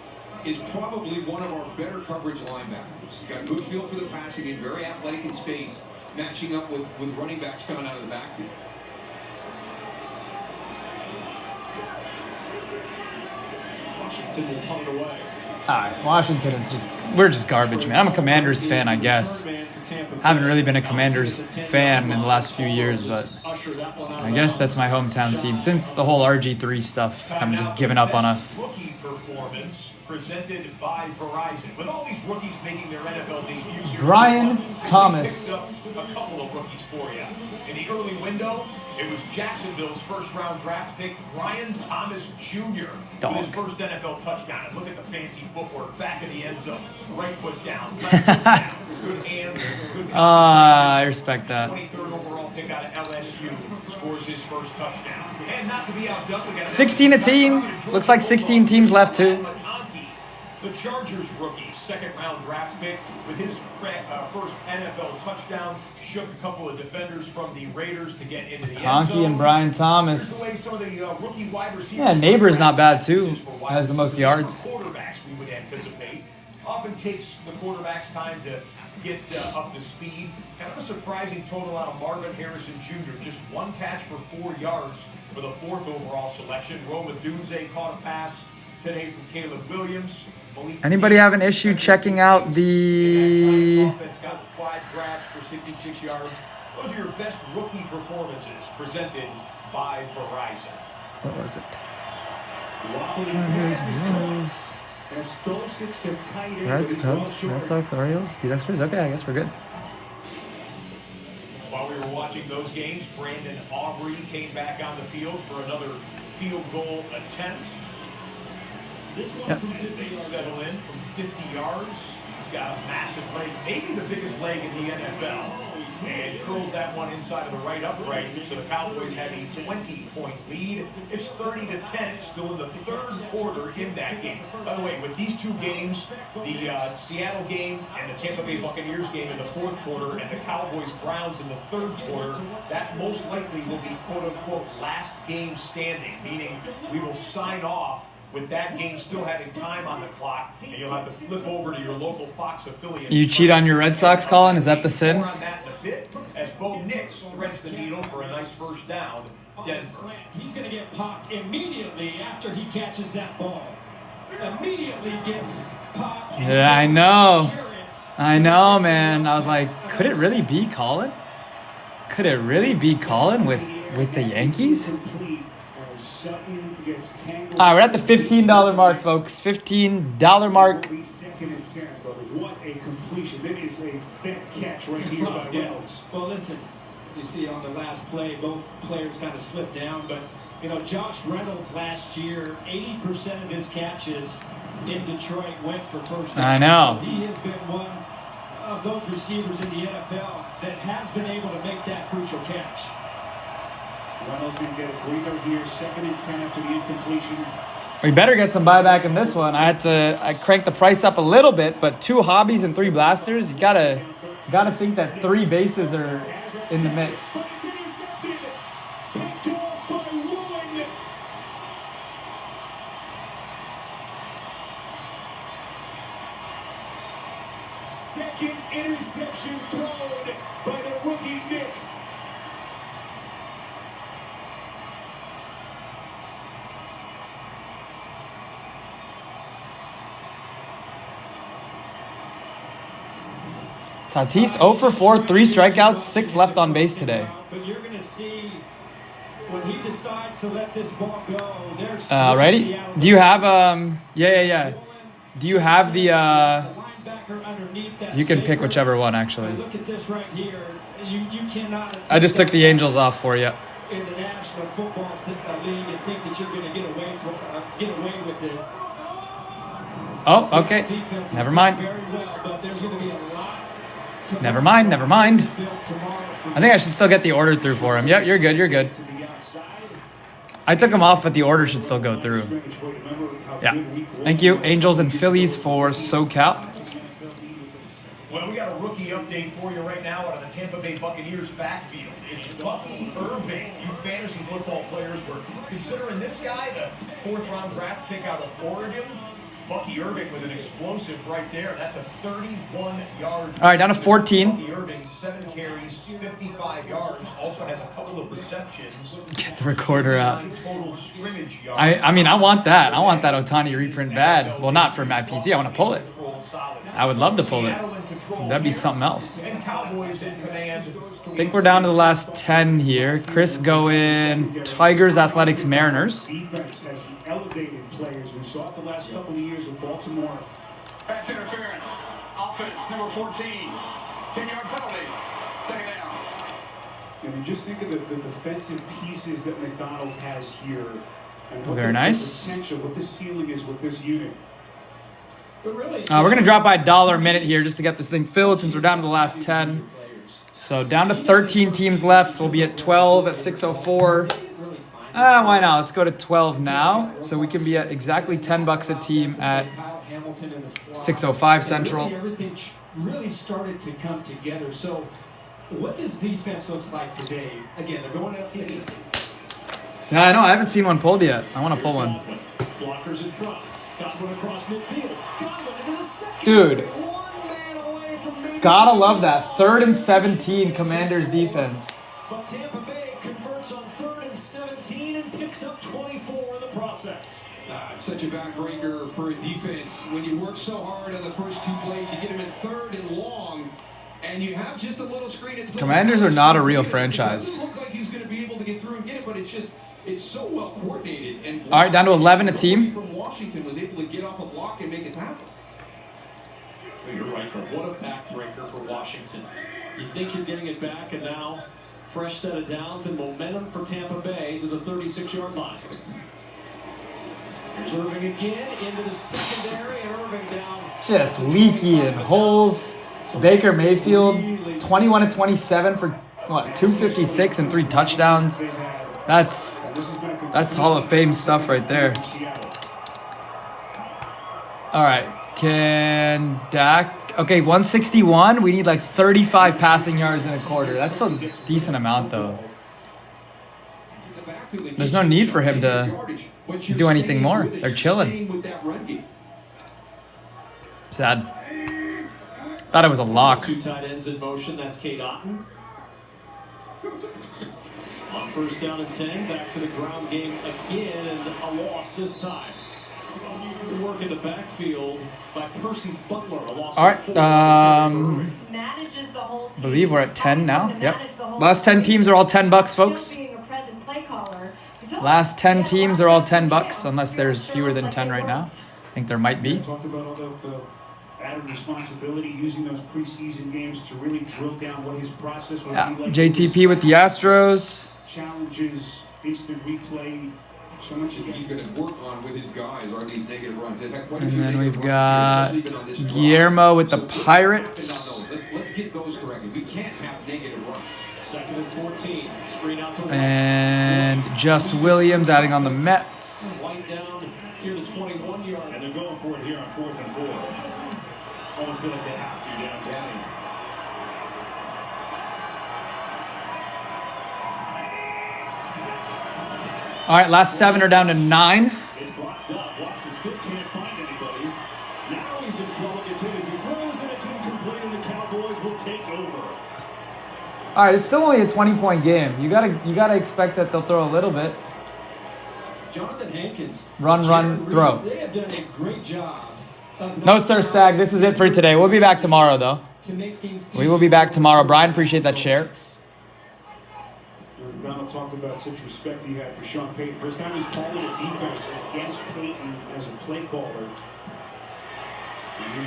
is probably one of our better coverage linebackers. He's got a good feel for the passing game, very athletic in space, matching up with running backs coming out of the backfield. Washington will punt it away. Washington is we're just garbage, man. I'm a Commanders fan, I guess. Haven't really been a Commanders fan in the last few years, but I guess that's my hometown team. Since the whole RG3 stuff, kind of just given up on us. Rookie performance presented by Verizon. With all these rookies making their NFL debuts here, Brian Thomas. picked up a couple of rookies for you. In the early window, it was Jacksonville's first-round draft pick, Brian Thomas Jr. with his first NFL touchdown. And look at the fancy footwork, back of the end zone, right foot down, left foot down, good hands, good I respect that. 23rd overall pick out of LSU scores his first touchdown. And not to be outdone, we got 16 a team. Looks like 16 teams left too. The Chargers rookie, second-round draft pick, with his first NFL touchdown, shook a couple of defenders from the Raiders to get into the end zone. Honky and Brian Thomas. Yeah, Neighbor's not bad too. Has the most yards. Quarterbacks we would anticipate. Often takes the quarterbacks time to get up to speed. Kind of a surprising total out of Marvin Harrison Jr. Just one catch for 4 yards for the 4th overall selection. Roma Dunze caught a pass today from Caleb Williams. Anybody have an issue checking out the... Got 5 grabs for 66 yards. Those are your best rookie performances presented by Verizon. What was it? That's Dulcich, the tight end. Reds, Cubs, Red Sox, Orioles, D-Dexters. Okay, I guess we're good. While we were watching those games, Brandon Aubrey came back on the field for another field goal attempt. Yep. As they settle in from 50 yards, he's got a massive leg, maybe the biggest leg in the NFL, and curls that one inside of the right upright. So the Cowboys have a 20-point lead. It's 30-10, still in the third quarter in that game. By the way, with these two games, the Seattle game and the Tampa Bay Buccaneers game in the fourth quarter, and the Cowboys-Browns in the third quarter, that most likely will be quote-unquote last game standing, meaning we will sign off with that game still having time on the clock, and you'll have to flip over to your local Fox affiliate. You cheat on your Red Sox, Colin? Is that the sin? More on that in a bit, as Bo Nix threads the needle for a nice first down. Denver. He's going to get popped immediately after he catches that ball. Immediately gets popped. Yeah, I know. I know, man. I was like, could it really be Colin? Could it really be Colin with the Yankees? All right, we're at the $15 mark, folks. $15 mark. Second and 10, brother. What a completion. That is a fat catch right here by Reynolds. Well, listen, you see on the last play, both players kind of slipped down, but, you know, Josh Reynolds last year, 80% of his catches in Detroit went for first down. I know. So he has been one of those receivers in the NFL that has been able to make that crucial catch. Reynolds going to get a breather here. 2nd and 10 after the incompletion. We better get some buyback in this one. I cranked the price up a little bit, but 2 hobbies and 3 blasters. You gotta think that 3 bases are in the mix. Second interception thrown by the rookie Nix. Tatis 0 for 4, 3 strikeouts, 6 left on base today. But you're going to see when he decides to let this ball go, there's Ready? Do you have yeah. Do you have the you can pick whichever one actually. Look at this right here. You cannot. I just took the Angels off for you. In the National Football League, and think that you're going to get away with it. Oh, okay. Never mind. Very well, but there's going to be a lot. Never mind. I think I should still get the order through for him. Yep, you're good. I took him off, but the order should still go through. Yeah. Thank you, Angels and Phillies for SoCal. Well, we got a rookie update for you right now out of the Tampa Bay Buccaneers backfield. It's Bucky Irving. You fantasy football players were considering this guy the 4th-round draft pick out of Oregon. Bucky Irving with an explosive right there. That's a 31-yard. All right, down to 14. Bucky Irving, 7 carries, 55 yards. Also has a couple of receptions. Get the recorder out. Total scrimmage yards. I mean, I want that. I want that Ohtani reprint bad. Well, not for my PC. I want to pull it. I would love to pull it. That'd be something else. And Cowboys in command. I think we're down to the last 10 here. Chris going Tigers, Athletics, Mariners. Defense has elevated players. We saw it the last couple of years with Baltimore. Pass interference. Offense number 14. 10-yard penalty. Second down. And just think of the defensive pieces that McDonald has here. And what Very nice. The potential, what the ceiling is with this unit. But really, We're going to drop by $1 a minute here just to get this thing filled since we're down to the last 10. So down to 13 teams left. We'll be at 12 at 6:04. Why not? Let's go to 12 now. So we can be at exactly $10 a team at 6:05 Central. Everything really started to come together. So what this defense looks like today, again, they're going out to Yeah, I know. I haven't seen one pulled yet. I want to pull one. Blockers in front. Godwin across midfield. Godwin into the second. Dude. 1 man away from maybe. Gotta love that. 3rd and 17 Commanders defense. But Tampa Bay converts on 3rd and 17 and picks up 24 in the process. It's such a backbreaker for a defense. When you work so hard on the first 2 plays, you get them in 3rd and long, and you have just a little screen. Commanders are not a real franchise. It doesn't look like he's going to be able to get through and get it, but it's so well coordinated. And All right, down to 11 a team. From Washington was able to get off a block and make it happen. You're right, Kirk. What a backbreaker for Washington. You think you're getting it back, and now fresh set of downs and momentum for Tampa Bay to the 36-yard line. Here's Irving again into the secondary, and Irving down. Just leaky and holes. Baker Mayfield, 21-27 for what, 256 and 3 touchdowns. That's Hall of Fame stuff right there. All right, can Dak? Okay, 161. We need like 35 passing yards in a quarter. That's a decent amount, though. There's no need for him to do anything more. They're chilling. Sad. Thought it was a lock. 2 tight ends in motion. That's Kate Otten. On 1st down and 10, back to the ground game again, and a loss this time. Good work in the backfield by Percy Butler. A loss. All right. I believe we're at 10 now. Yep. Last 10 teams are all $10, folks. Last 10 teams are all $10, unless there's fewer than 10 right now. I think there might be. Talked about all the added responsibility, using those preseason games to really drill down what his process will be like. JTP with the Astros. Challenges, instant replay, so much of he's going to work on with his guys are these negative runs. And then we've got Guillermo with the Pirates. Let's get those corrected. We can't have negative runs. 2nd and 14. Screen out to And Just Williams adding on the Mets. White down here to 21-yard. And they're going for it here on 4th and 4. Almost feel like they have to downtown. All right, last 7 are down to 9. It's blocked up. Watson still can't find anybody. Now he's in trouble. Gets hit as he throws, and it's incomplete. Complete and the Cowboys will take over. All right, it's still only a 20-point game. You gotta expect that they'll throw a little bit. Jonathan Hankins. Run, throw. They have done a great job. No, sir, Stag. This is it for today. We'll be back tomorrow, though. We will be back tomorrow. Brian, appreciate that share. Donald talked about such respect he had for Sean Payton. First time he's calling a defense against Payton as a play caller.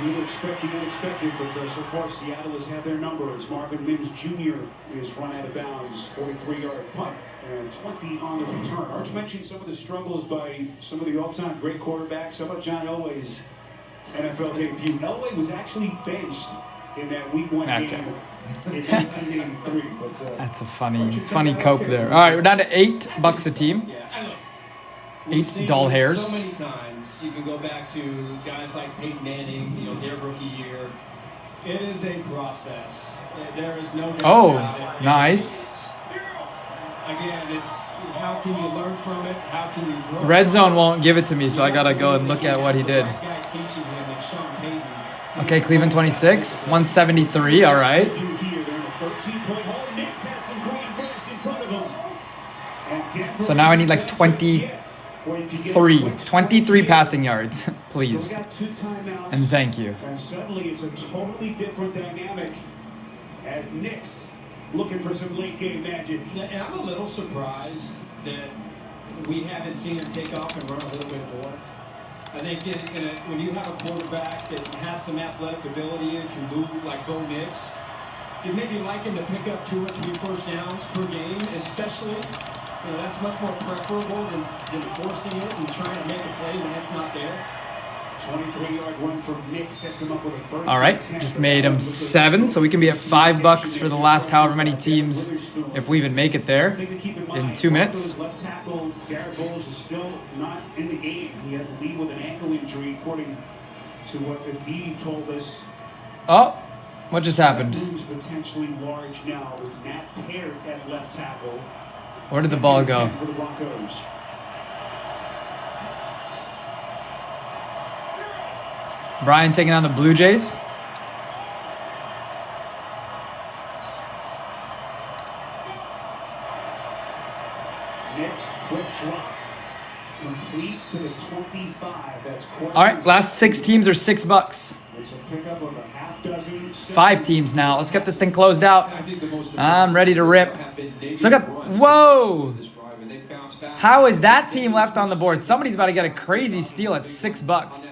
You would expect the unexpected, but so far Seattle has had their number as Marvin Mims Jr. is run out of bounds, 43-yard punt, and 20 on the return. Arch mentioned some of the struggles by some of the all-time great quarterbacks. How about John Elway's NFL debut? Elway was actually benched in that Week 1 game in 1983. But, that's a funny coke there. All right, we're down to $8 a team. $8 doll hairs. So many times you can go back to guys like Peyton Manning, their rookie year. It is a process. There is no doubt about it. Nice. Again, it's how can you learn from it? How can you grow? Red Zone won't give it to me, so I gotta go and look at what he did. Okay, Cleveland 26, 173. All right. So now I need like 23 passing yards, please. And thank you. And suddenly it's a totally different dynamic as Knicks looking for some late game magic. And I'm a little surprised that we haven't seen him take off and run a little bit more. I think when you have a quarterback that has some athletic ability and can move like Bo Nix, you'd maybe like him to pick up 2 or 3 first downs per game, especially. That's much more preferable than forcing it and trying to make a play when it's not there. 23-yard run from Nick sets him up with a first. All right, just made him 7, so we can be at $5 for the last however many teams, if we even make it there, in 2 minutes. Left tackle Garrett Bowles is still not in the game. He had to leave with an ankle injury, according to what Adi told us. Oh, what just happened? Moves potentially large now with Matt Peart at left tackle. Where did the ball go? For the Broncos. Brian taking on the Blue Jays. Next quick drop. Completes to the 25. That's all right, last 6 teams are $6. It's a pickup of a half dozen. 5 teams now. Let's get this thing closed out. I'm ready to rip. Still got, whoa! How is that team left on the board? Somebody's about to get a crazy steal at $6.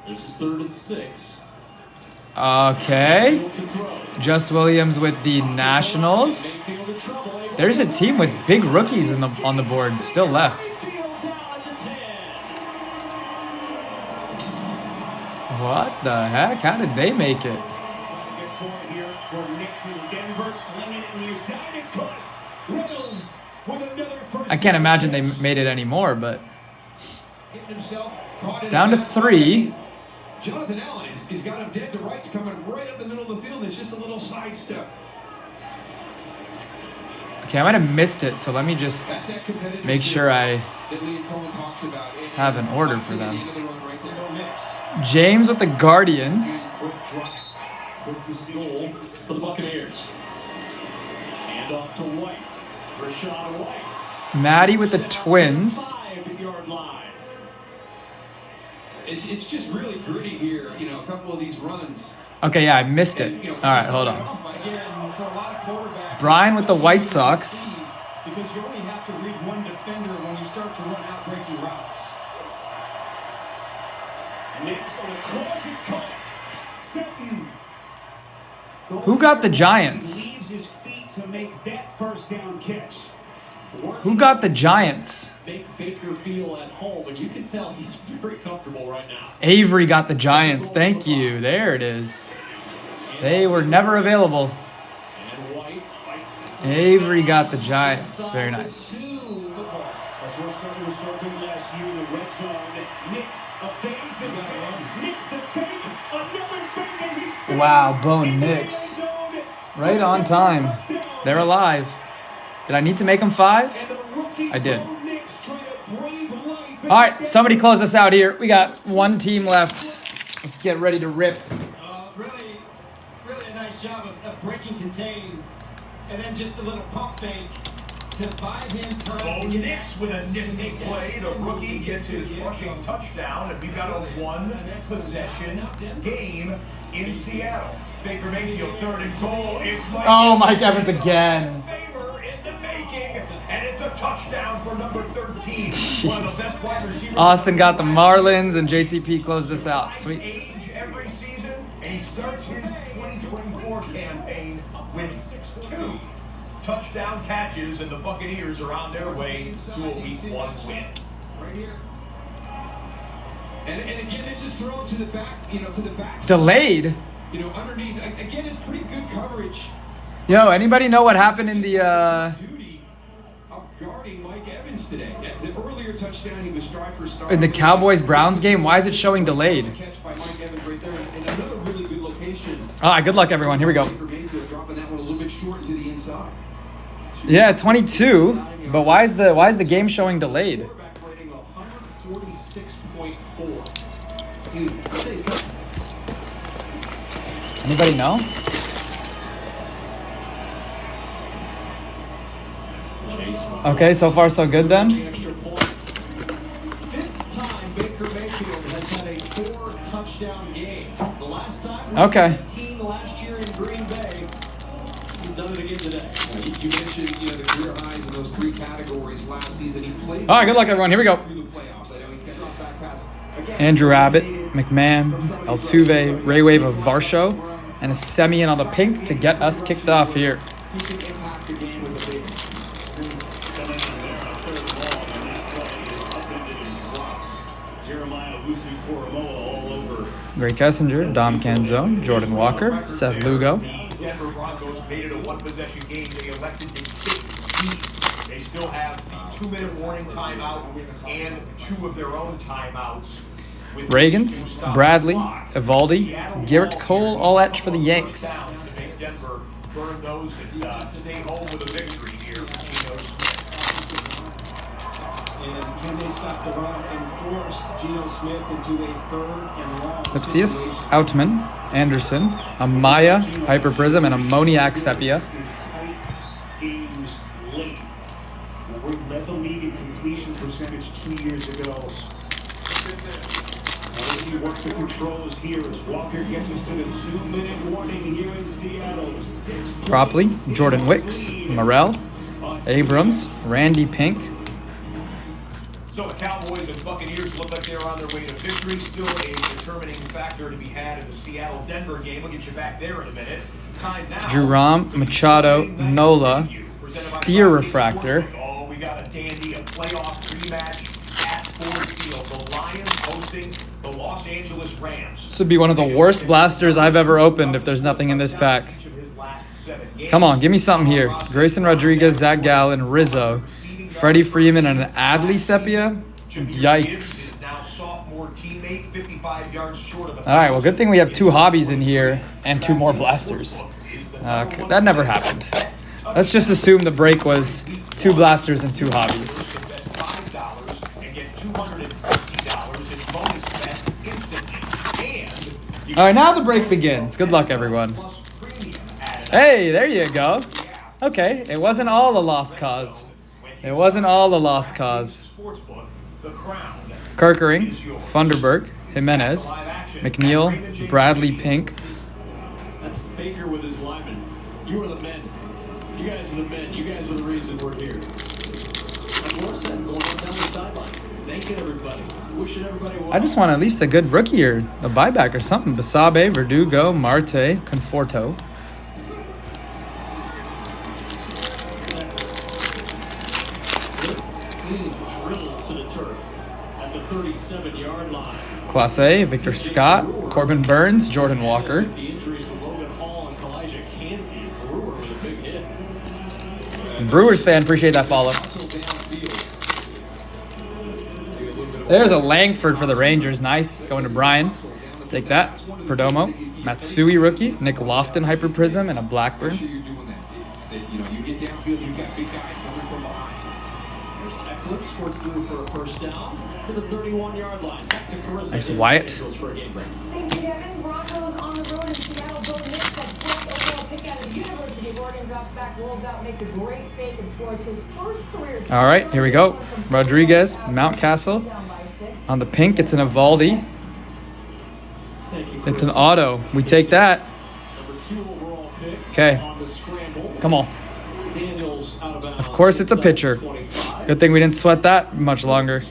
This is 3rd and 6. Okay. Just Williams with the Nationals. There's a team with big rookies on the board still left. What the heck? How did they make it? I can't imagine they made it anymore, but down to 3. Jonathan Allen has got him dead to rights, coming right up the middle of the field. It's just a little sidestep. Okay, I might have missed it, so let me just make sure I have an order for them. James with the Guardians. Quick drop. Quick to goal for the Buccaneers. Hand off to White. Rachaad White. Maddie with the Twins. 5-yard line. It's just really gritty here, a couple of these runs. Okay, yeah, I missed it. All right, hold on. Brian with the White Sox. Because you only have to read one defender when you start to run out breaking routes. Next on the cross, it's caught. Sutton. Who got the Giants? Leaves his feet to make that first down catch. Who got the Giants? Make Baker feel at home, and you can tell he's very comfortable right now. Avery got the Giants. Thank you. There it is. They were never available. Avery got the Giants. Very nice. That's where Sutton was circling last year in the red zone. Knicks evades the sack. Knicks the fake. Another fake, and he's wow, Bo Nix. Right on time. They're alive. Did I need to make them 5? I did. All right, somebody close us out here. We got 1 team left. Let's get ready to rip. contain, and then just a little pump fake to buy him time Bo to get Nix with a nifty play. The rookie gets his rushing touchdown, and we've got a one-possession game in Seattle. Baker Mayfield, 3rd and goal. It's Mike Evans again. Favor in the making, and it's a touchdown for number 13. One of the best wide receivers. Austin got the Marlins, and JTP closed this out. Sweet. Age every season, and he starts his 2024 campaign with 2 touchdown catches, and the Buccaneers are on their way to a Week 1 win. Right here. And again, this is thrown to the back, to the back. Delayed. Underneath. Again, it's pretty good coverage. Yo, anybody know what happened in the Duty of guarding Mike Evans today. The earlier touchdown, he was stride for stride. in the Cowboys-Browns game? Why is it showing delayed? Catch by Mike Evans right there, and another really good location. All right, good luck, everyone. Here we go. Dropping that one a little bit short to the inside. Yeah, 22. But why is the game showing delayed? Quarterback rating of 146.4. Anybody know? Okay, so far so good then. 5th time Baker Mayfield has had a 4-touchdown game. The last time, Okay. 15 last year in Green Bay. He's done it again today. You mentioned the career highs in those 3 categories last season. He played. All right, good luck, everyone. Here we go. Through the playoffs. I know he kept off back pass. Andrew Abbott, McMahon, Altuve, Ray Wave of Varsho, and a Semien on the pink to get us kicked off here. He can impact the game with a big. Jeremiah Owusu-Koramoah all over. Gray Kessinger, Dom Canzone, Jordan Walker, Seth Lugo. The Denver Broncos made it a one-possession game. They elected to kick deep. They still have the 2-minute warning timeout and 2 of their own timeouts. With Reagans, to stop Bradley, the clock. Evaldi, Seattle Garrett ball Cole, here. all etch for the Yanks. Downs to make Denver burn those and stay home with a victory here. And can they stop the run and force Geno Smith into a 3rd and long? Lipsius, situation? Outman, Anderson, Amaya, Hyper Prism, and Ammoniac Sepia. Tight games late. We led the league in completion percentage 2 years ago. As he works the controls here as Walker gets us to the 2-minute warning here in Seattle. 6 Propley, Jordan Wicks, Morrell, Abrams, Randy Pink. So the Cowboys and Buccaneers look like they're on their way to victory. Still a determining factor to be had in the Seattle-Denver game. We'll get you back there in a minute. Time now. Juram, Machado, Nola, Steer Refractor. Oh, we got a dandy, a playoff rematch at Ford Field. The Lions hosting the Los Angeles Rams. This would be one of the worst blasters I've ever opened if there's nothing in this pack. Come on, give me something here. Grayson Rodriguez, Zach Gallen, Rizzo, Freddie Freeman, and an Adley Sepia? Yikes. All right, well, good thing we have 2 hobbies in here and 2 more blasters. That never happened. Let's just assume the break was 2 blasters and 2 hobbies. All right, now the break begins. Good luck, everyone. Hey, there you go. Okay, it wasn't all a lost cause. It wasn't all a lost cause. Kirkering, Funderburg, Jimenez, McNeil, Bradley Pink. That's Baker with his linemen. You are the men. You guys are the men. You guys are the reason we're here. Like Laura said, going on down the sidelines. Thanking everybody. Wishing everybody well. I just want at least a good rookie or a buyback or something. Basabe, Verdugo, Marte, Conforto. Drilled to the turf at the 37-yard line. Class A, Victor Scott, Corbin Burns, Jordan Walker. The injuries to Logan Hall and Kalijah Kancey. Brewer with a big hit. Brewers fan, appreciate that follow. There's a Langford for the Rangers. Nice. Going to Brian. Take that. Perdomo. Matsui rookie. Nick Lofton Hyper Prism and a Blackburn. You get downfield, you got big guys coming from behind. There's Eclipse squirts through for a first down to the 31-yard line. Back to Carissa. Nice Wyatt. For a game break. Thank you, Devin. Broncos on the road in Seattle. Bo Nix had 12th overall pick out of the University of Oregon, drops back, rolls out, makes a great fake, and scores his first career. All right, here we go. Rodriguez, Mountcastle. On the pink, it's an Evaldi. It's an auto. We take that. Okay. Come on. Of course, it's a pitcher. Good thing we didn't sweat that much longer.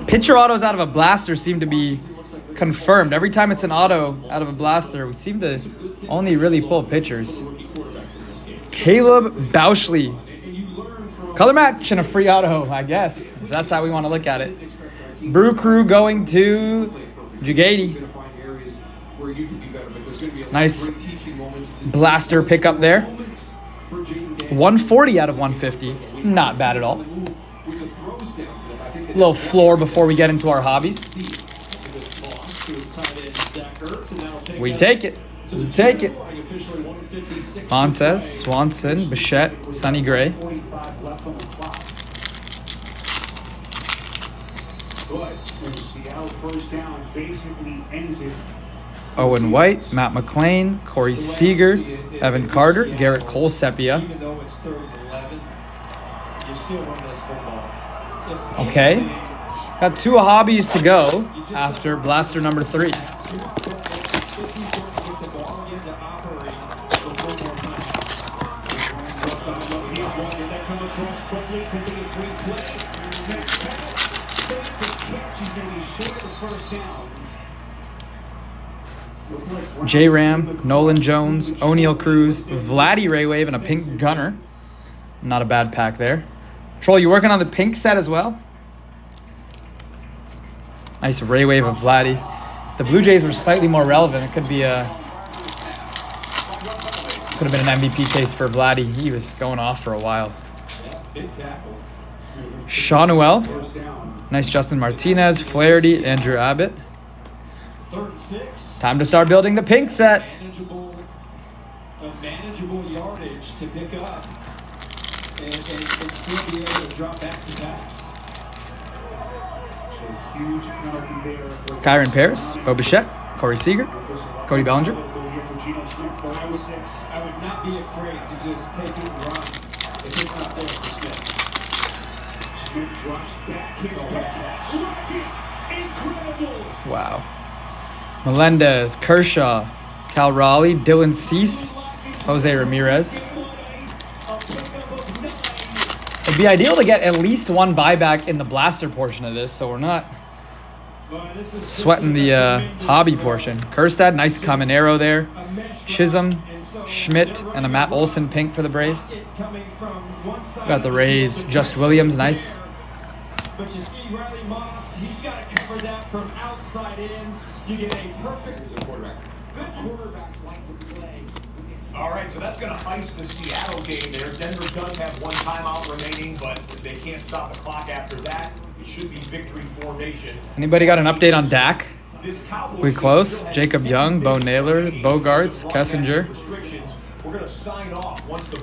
Pitcher autos out of a blaster seem to be confirmed. Every time it's an auto out of a blaster, we seem to only really pull pitchers. Caleb Bouchley. Color match and a free auto, I guess. If that's how we want to look at it. Brew Crew going to Jugady. Nice blaster pickup there. 140 out of 150. Not bad at all. A little floor before we get into our hobbies. We take it. We take it. Montez, Swanson, Bichette, Sonny Gray. Owen White, Matt McLean, Corey Seager, Evan Carter, Garrett Cole Sepia. Okay. Got 2 hobbies to go after blaster number 3. J-Ram, Nolan Jones, O'Neal Cruz, Vladdy Ray Wave, and a pink gunner. Not a bad pack there. Troll, you working on the pink set as well? Nice Ray Wave of Vladdy. If the Blue Jays were slightly more relevant, it could have been an MVP case for Vladdy. He was going off for a while. Shawnuel. Nice Justin Martinez, Flaherty, Andrew Abbott. Time to start building the pink set. Manageable yardage to pick up and still be able to drop back to backs. So huge penalty there. Kyron Paris, Bo Bichette, Corey Seager, Cody Bellinger. I would not be afraid to just take it and run if it's not there for Smith. Smith drops back, his pass. Incredible. Wow. Melendez, Kershaw, Cal Raleigh, Dylan Cease, Jose Ramirez. It'd be ideal to get at least 1 buyback in the blaster portion of this, so we're not sweating the hobby portion. Kerstad, nice Caminero there. Chisholm, Schmidt, and a Matt Olson pink for the Braves. Got the Rays. Just Williams, nice. But you see Riley Moss, he's got to cover that from outside in. You get a perfect quarterback. Good quarterbacks like to play. All right, so that's going to ice the Seattle game there. Denver does have 1 timeout remaining, but they can't stop the clock after that. It should be victory formation. Anybody got an update on Dak? We close. Jacob Young, Bo Naylor, Bogarts, Kessinger.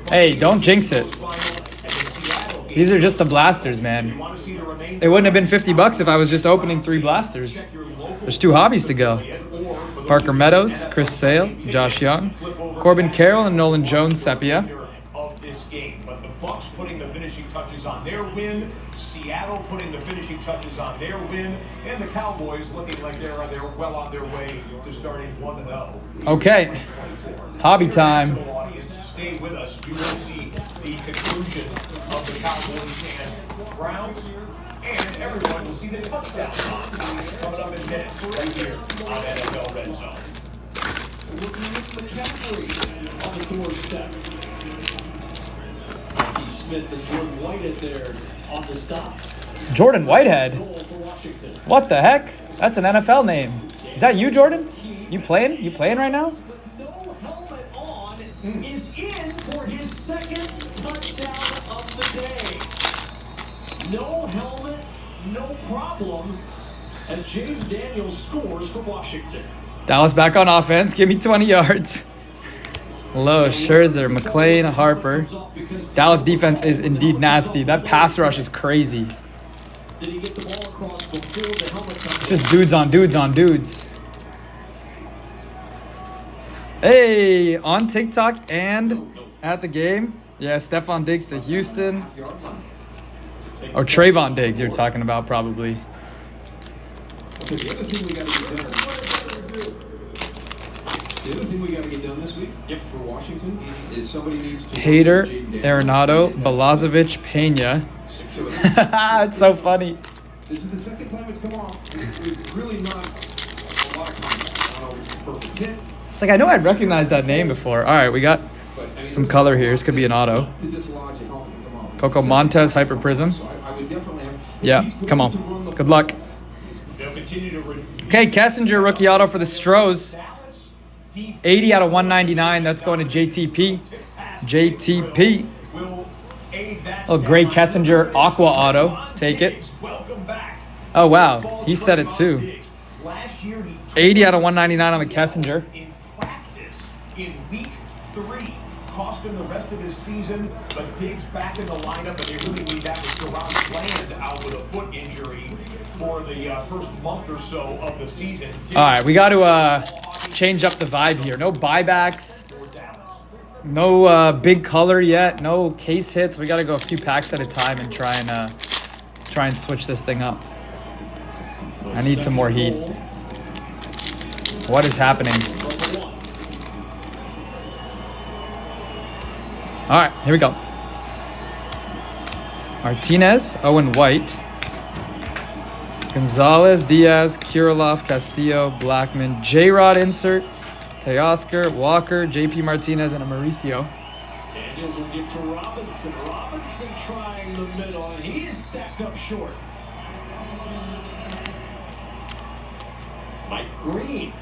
Hey, don't jinx it. These are just the blasters, man. It wouldn't have been $50 if I was just opening 3 blasters. There's 2 hobbies to go. Parker Meadows, Chris Sale, Josh Young, Corbin Carroll, and Nolan Jones Sepia. Of this game, but the Bucks putting the finishing touches on their win, Seattle putting the finishing touches on their win, and the Cowboys looking like they're well on their way to starting 1-0. Okay, hobby time. Stay with us. You will see the conclusion of the Cowboys and Browns, and everyone will see the touchdown coming up in minutes right here on NFL Red Zone. McCaffrey on the doorstep. Marquis Smith and Jordan Whitehead there on the stop. Jordan Whitehead? What the heck? That's an NFL name. Is that you, Jordan? You playing? You playing right now? No helmet on is in for his 2nd touchdown of the day. No helmet, no problem, as James Daniels scores for Washington. Dallas back on offense. Give me 20 yards. Lowe, Scherzer, McLean, Harper. Dallas defense is indeed nasty. That pass rush is crazy. Did he get the ball across before the helmet comes? It's just dudes on dudes on dudes. Hey, on TikTok and at the game. Yeah, Stephon Diggs to Houston. Or Trayvon Diggs you're talking about probably. Okay, the other thing we got to get done this week for Washington is somebody needs to... Hader, Arenado, Balazovic, Pena. It's so funny. This is the second time it's come off. It's really not a lot of contact. Not always a perfect hit. It's like, I know I'd recognize that name before. All right, we got some color here. This could be an auto. Coco Montez, Hyper Prism. Yeah, come on. Good luck. Okay, Kessinger, rookie auto for the Stros. 80 out of 199. That's going to JTP. JTP. Oh, great Kessinger Aqua auto. Take it. Oh, wow. He said it too. 80 out of 199 on the Kessinger. In week 3, cost him the rest of his season, but Diggs back in the lineup, and they really need that with Jerron Bland out with a foot injury for the first month or so of the season. All right, we got to change up the vibe here. No buybacks, no big color yet, no case hits. We got to go a few packs at a time and try and switch this thing up. I need some more heat. What is happening? All right, here we go. Martinez, Owen White, Gonzalez, Diaz, Kirilloff, Castillo, Blackman, J-Rod insert, Teoscar, Walker, JP Martinez, and a Mauricio. Daniels will give to Robinson. Robinson trying the middle, and he is stacked up short. Mike Green,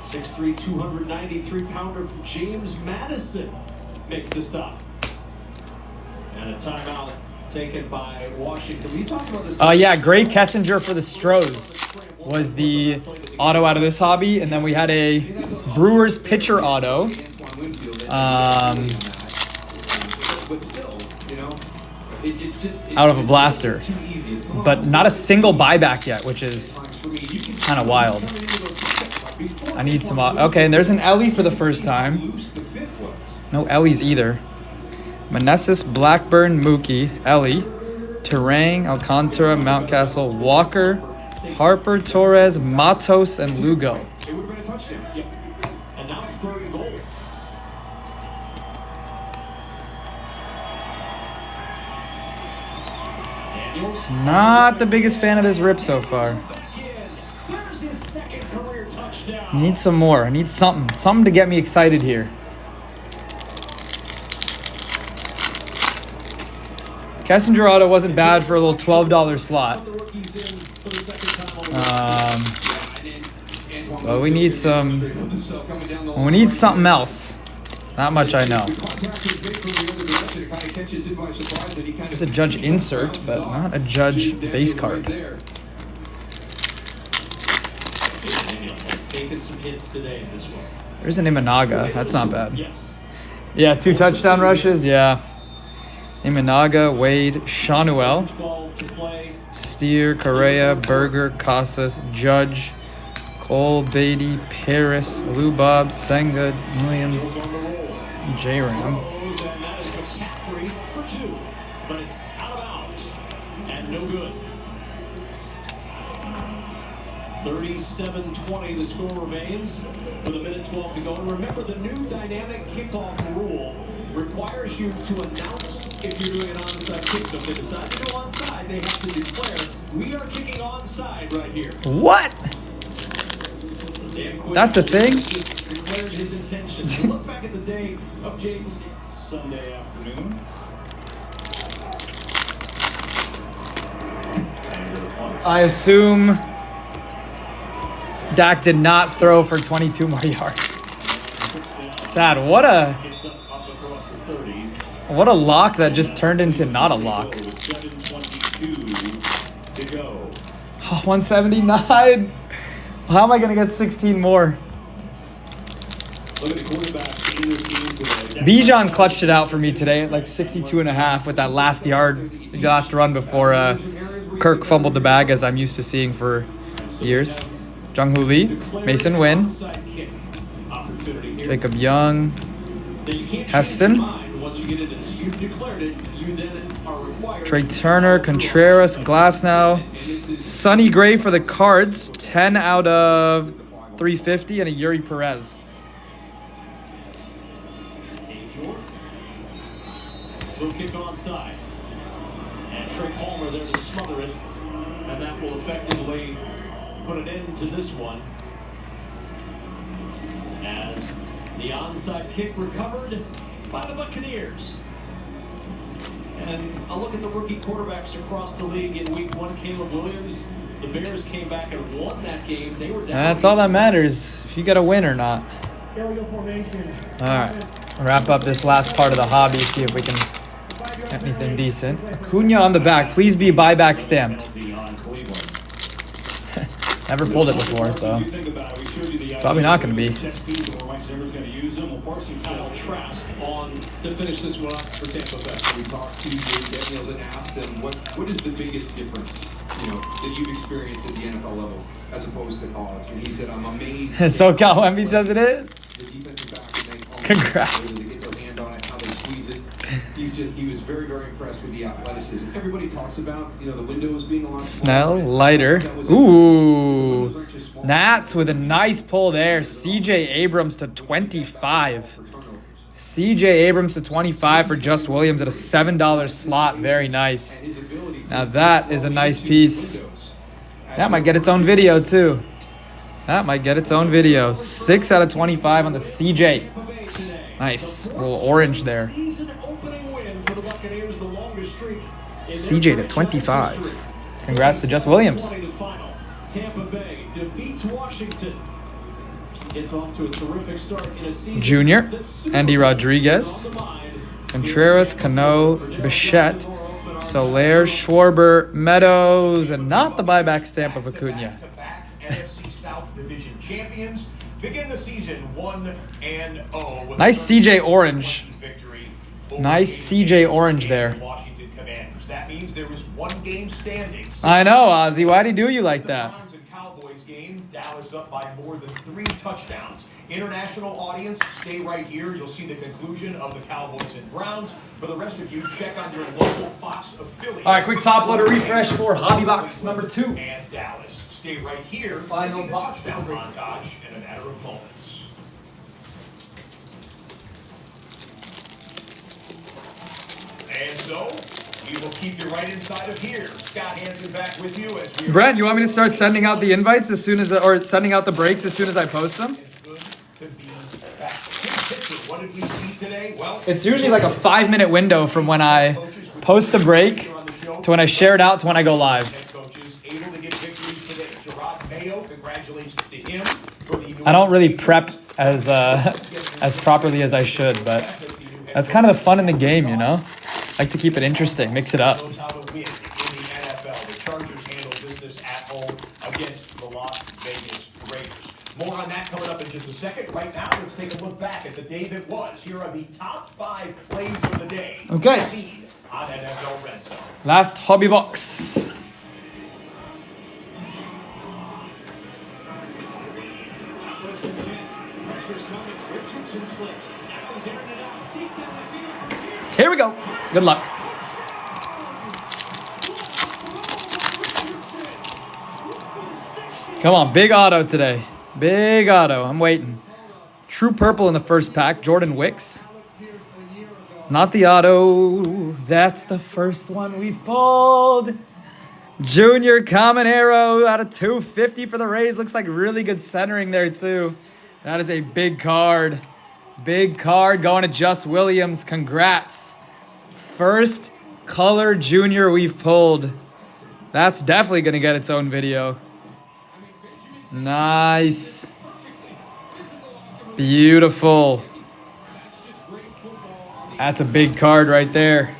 6'3", 293-pounder from James Madison. Makes the stop. And a timeout taken by Washington. We talked about this. Yeah, great Kessinger for the Stros was the auto out of this hobby. And then we had a Brewers pitcher auto. Out of a blaster. But not a single buyback yet, which is kind of wild. I need some... Okay, and there's an Ellie for the first time. No Ellies either. Meneses, Blackburn, Mookie, Ellie, Terang, Alcantara, Mountcastle, Walker, Harper, Torres, Matos, and Lugo. It would have been a touchdown. Yep. And now it's third and goal. Daniels. Not the biggest fan of this rip so far. There's his second career touchdown. Need some more. I need something to get me excited here. Kessinger auto wasn't bad for a little $12 slot. But we need something else. Not much I know. There's a Judge insert, but not a Judge base card. Daniels has taken some hits today in this one. There's an Imanaga. That's not bad. Yeah, 2 touchdown rushes. Yeah. Imanaga, Wade, Shanuel, Steer, Correa, Berger, Casas, Judge, Cole, Beatty, Paris, Lubob, Senga, Williams, J-Ram. But it's out of bounds and no good. 37-20 the score remains with a minute 12 to go. And remember, the new dynamic kickoff rule requires you to announce if you're doing an onside kick. If they decide to go onside, they have to declare, we are kicking onside right here. What? So that's a thing? Declared his intentions. Look back at the day of James Sunday afternoon. I assume Dak did not throw for 22 more yards. Sad. What a lock that just turned into not a lock. 179. How am I going to get 16 more? Bijan clutched it out for me today at like 62.5 with that last run before Kirk fumbled the bag, as I'm used to seeing for years. Jung-Hoo Lee, Mason Wynn, opportunity here. Jacob Young. That you can't change Heston. your mind once you get into this. You've declared it. You then are required. Trey Turner, Contreras, Glasnow. Sonny Gray for the Cards. 10 out of 350. And a Yuri Perez. Little kick onside. And Trey Palmer there to smother it. And that will effectively put an end to this one. As the onside kick recovered by the Buccaneers. And a look at the rookie quarterbacks across the league in week 1. Caleb Williams. The Bears came back and won that game. They were down. That's all that matters. If you got a win or not. Alright. Wrap up this last part of the hobby. See if we can get anything decent. Acuna on the back. Please be buyback stamped. Never pulled it before, so probably not going to be. Trask on to finish this one up for Tampa Bay. We talked to Dave Daniels and asked him what is the biggest difference, that you've experienced at the NFL level as opposed to college. And he said, I'm amazed. SoCal Wemby says it is. The defensive back, Congrats. to get their hand on it, how they squeeze it. He was very, very impressed with the athleticism. Everybody talks about, the windows being a lot Snell, lighter. Ooh. Nats with a nice pull there. CJ Abrams to 25. CJ Abrams to 25 for Just Williams at a $7 slot. Very nice. Now that is a nice piece. That might get its own video too. 6 out of 25 on the CJ. Nice. A little orange there. CJ to 25. Congrats to Just Williams. Tampa Bay defeats Washington. It's off to a terrific start in a season. Junior, Andy Rodriguez, Contreras, Cano, Bichette, Soler, Schwarber, Meadows, and not the buyback stamp of Acuna. NFC South Division champions begin the season 1-0. Nice CJ orange. Nice CJ orange there. Washington Commanders. That means there is one game standing. I know, Ozzy. Why'd he do you like that? Cowboys game, Dallas up by more than 3 touchdowns. International audience, stay right here. You'll see the conclusion of the Cowboys and Browns. For the rest of you, check on your local Fox affiliate. All right, quick top loader refresh for Hobby Box number 2. And Dallas. Stay right here. Final touchdown montage in a matter of moments. And so, we will keep you right inside of here. Scott Hansen back with you as we. Brent, you want me to start sending out the invites as soon as, or sending out the breaks as soon as I post them? What did we see today? Well, it's usually like a 5-minute window from when I post the break to when I share it out to when I go live. Able to get victories today. Gerard Mayo, congratulations to him for the I don't really prep as properly as I should, but that's kind of the fun in the game, I like to keep it interesting, mix it up. Knows how to win in the NFL. The Chargers handle business at home against the Las Vegas Raiders. More on that coming up in just a second. Right now, let's take a look back at the day that was. Here are the top 5 plays of the day. Okay. Seen on NFL Red Zone. Last Hobby Box. Here we go. Good luck. Come on, big auto today. Big auto. I'm waiting. True purple in the first pack. Jordan Wicks. Not the auto. That's the first one we've pulled. Junior Caminero out of 250 for the Rays. Looks like really good centering there too. That is a big card. Big card going to Just Williams. Congrats. First color junior we've pulled. That's definitely going to get its own video. Nice. Beautiful. That's a big card right there.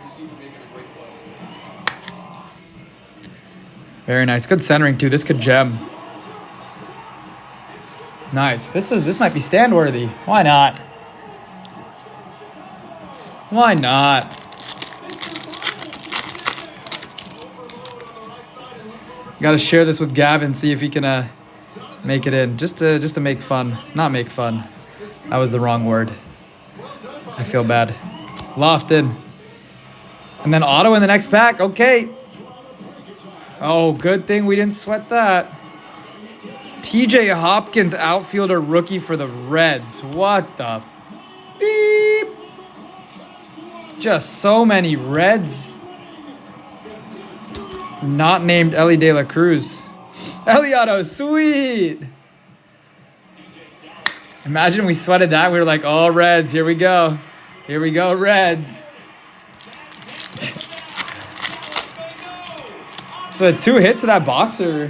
Very nice. Good centering too. This could gem. Nice. This might be stand worthy. Why not? Why not? Got to share this with Gavin, see if he can make it in. Just to make fun. Not make fun. That was the wrong word. I feel bad. Lofton. And then auto in the next pack. Okay. Oh, good thing we didn't sweat that. TJ Hopkins, outfielder rookie for the Reds. What the beep? Just so many Reds. Not named Ellie De La Cruz. Eliotto, sweet. Imagine we sweated that. We were like, oh, Reds, here we go. Here we go, Reds. So the 2 hits of that box are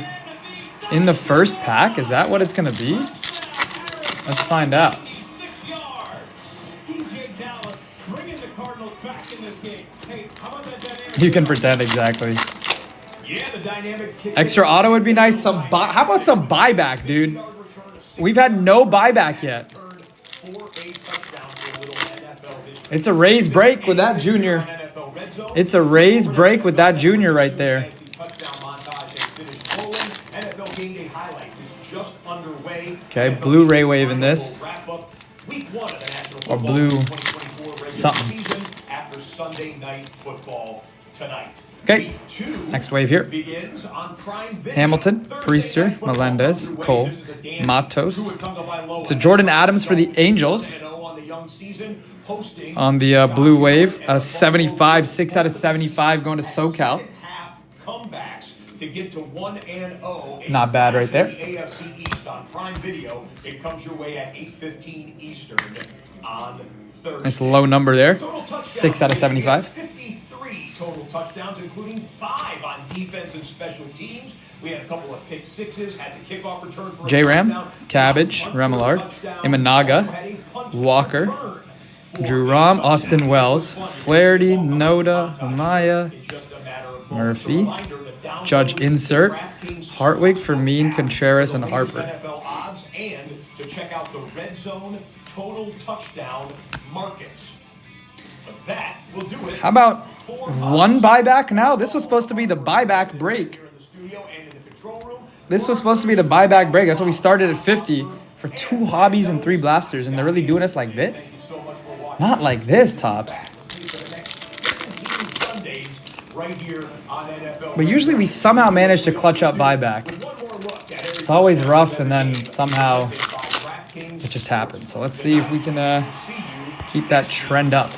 in the first pack. Is that what it's going to be? Let's find out. You can pretend, exactly. Yeah, the dynamic Extra auto would be nice. How about some buyback, dude? We've had no buyback yet. It's a raised break with that junior. It's a raised break with that junior right there. Okay, blue Ray Wave in this. Or blue something. After Sunday night football tonight. Okay, next wave here. Hamilton, Priester, Melendez, Cole, Matos. It's a Jordan Adams for the Angels. On the blue wave, a 75, 6 out of 75 going to SoCal. Not bad right there. AFC East on Prime Video. It comes your way at 8:15 Eastern on Thursday. Nice low number there. 6 out of 75. 53 total touchdowns, including 5 on defense and special teams. We had a couple of pick sixes, had the kickoff return for J-Ram, Cabbage, Remillard, Imanaga, Walker, Drew Rom, Austin Wells, Flaherty, Noda, Amaya, Murphy, Judge Insert, Hartwig, Fermin, Contreras, and Harper. And to check out the Red Zone total touchdown markets. But that will do it. How about one buyback now? This was supposed to be the buyback break. This was supposed to be the buyback break. That's why we started at 50 for 2 hobbies and 3 blasters. And they're really doing us like this? Not like this, Tops. But usually we somehow manage to clutch up buyback. It's always rough and then somehow it just happens. So let's see if we can keep that trend up.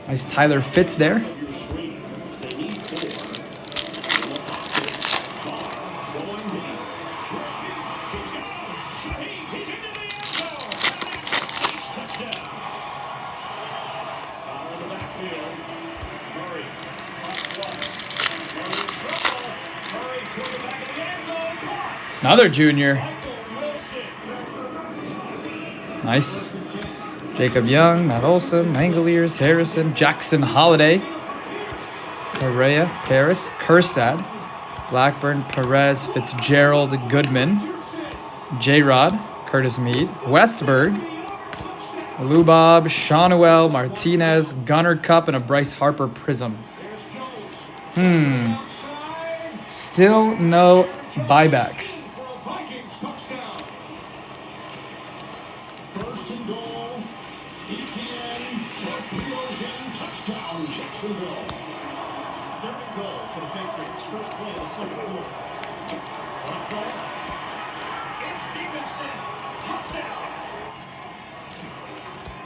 Nice Tyler Fitz there. Another junior. Nice. Jacob Young, Matt Olson, Langoliers, Harrison, Jackson Holiday, Correa, Paris, Kerstad, Blackburn, Perez, Fitzgerald, Goodman, J-Rod, Curtis Mead, Westberg, Lubob, Shawnuel, Martinez, Gunnar Cup, and a Bryce Harper Prism. Still no buyback.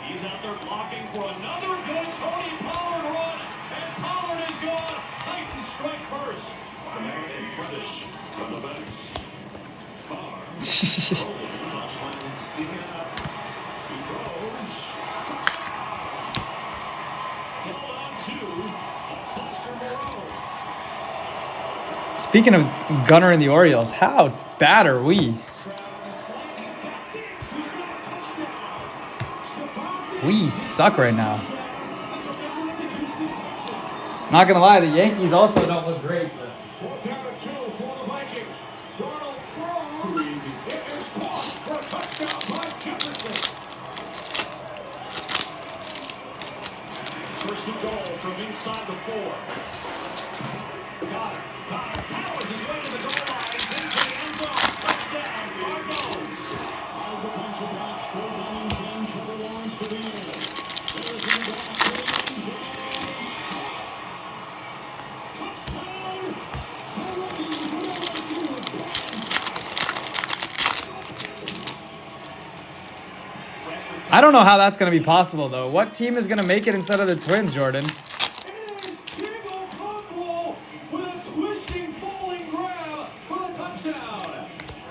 He's out there blocking for another good Tony Pollard run, and Pollard is gone. Titans strike first. From the bench. Speaking of Gunnar and the Orioles, how bad are we? We suck right now. Not gonna lie, the Yankees also don't look great. First and goal from inside the 4. Got it. Powers his way to the goal line. I don't know how that's going to be possible, though. What team is going to make it instead of the Twins, Jordan?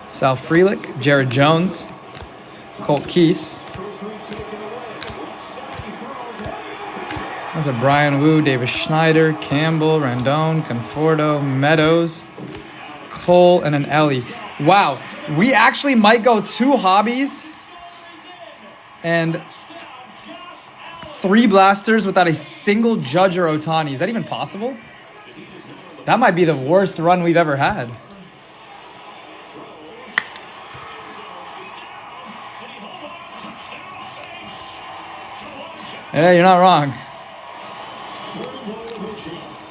Sal Frelick, Jared Jones, Colt Keith. That's a Brian Wu, Davis Schneider, Campbell, Rendon, Conforto, Meadows, Cole, and an Ellie. Wow, we actually might go 2 hobbies and 3 blasters without a single Judge or Ohtani. Is that even possible? That might be the worst run we've ever had. Yeah, you're not wrong.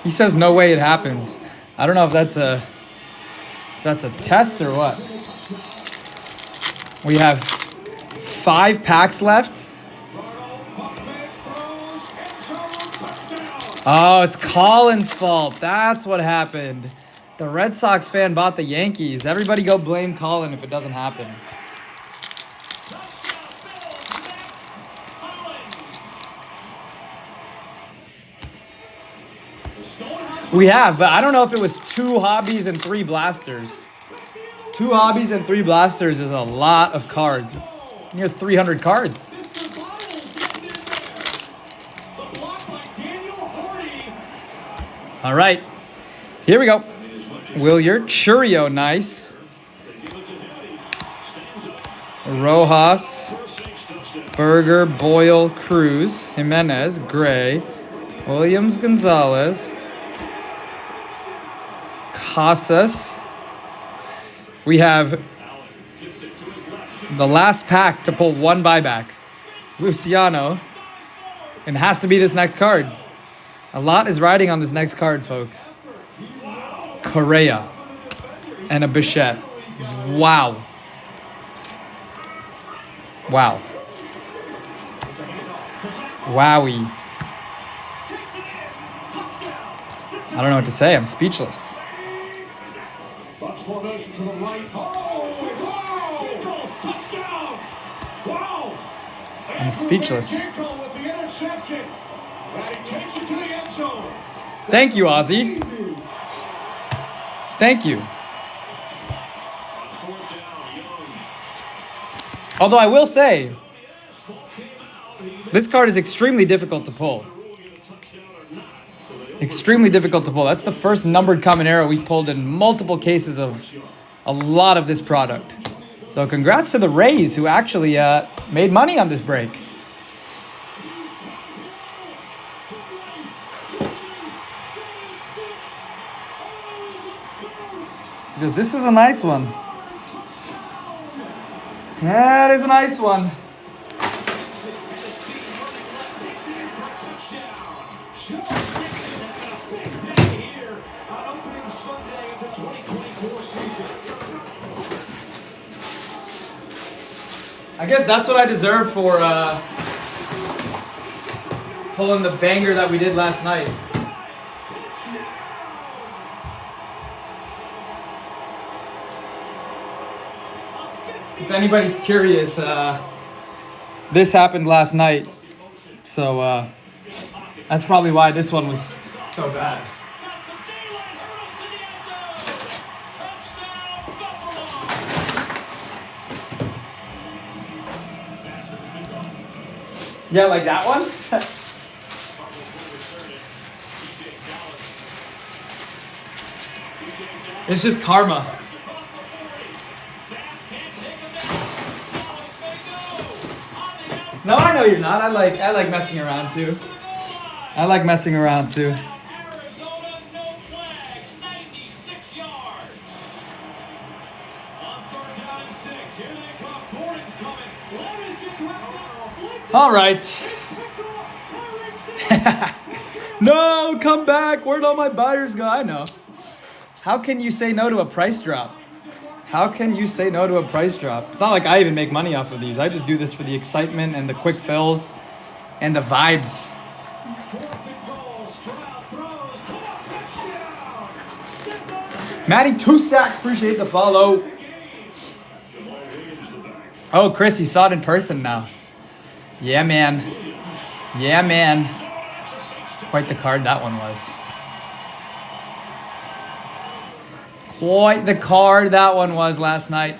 He says no way it happens. I don't know if that's a test or what. We have 5 packs left. Oh, it's Colin's fault. That's what happened. The Red Sox fan bought the Yankees. Everybody go blame Colin if it doesn't happen. We have, but I don't know if it was 2 hobbies and 3 blasters. 2 hobbies and 3 blasters is a lot of cards. Near 300 cards. All right, here we go. Williard, Churio, nice. Rojas, Berger, Boyle, Cruz, Jimenez, Gray, Williams, Gonzalez, Casas. We have the last pack to pull 1 buyback. Luciano. And it has to be this next card. A lot is riding on this next card, folks. Correa. And a Bichette. Wow. Wow. Wowie. I don't know what to say. I'm speechless. I'm speechless. Thank you, Ozzy. Thank you. Although I will say, this card is extremely difficult to pull. Extremely difficult to pull. That's the first numbered common arrow we've pulled in multiple cases of a lot of this product. So congrats to the Rays who actually made money on this break. Because this is a nice one. That is a nice one. I guess that's what I deserve for pulling the banger that we did last night. If anybody's curious, this happened last night. So that's probably why this one was so bad. Yeah, like that one? It's just karma. No, I know you're not. I like messing around too. I like messing around too. All right. No, come back. Where'd all my buyers go? I know. How can you say no to a price drop? How can you say no to a price drop? It's not like I even make money off of these. I just do this for the excitement and the quick fills and the vibes. Matty 2 stacks, appreciate the follow. Oh, Chris, you saw it in person now. Yeah, man. Yeah, man. Quite the card that one was. Quite the card that one was last night.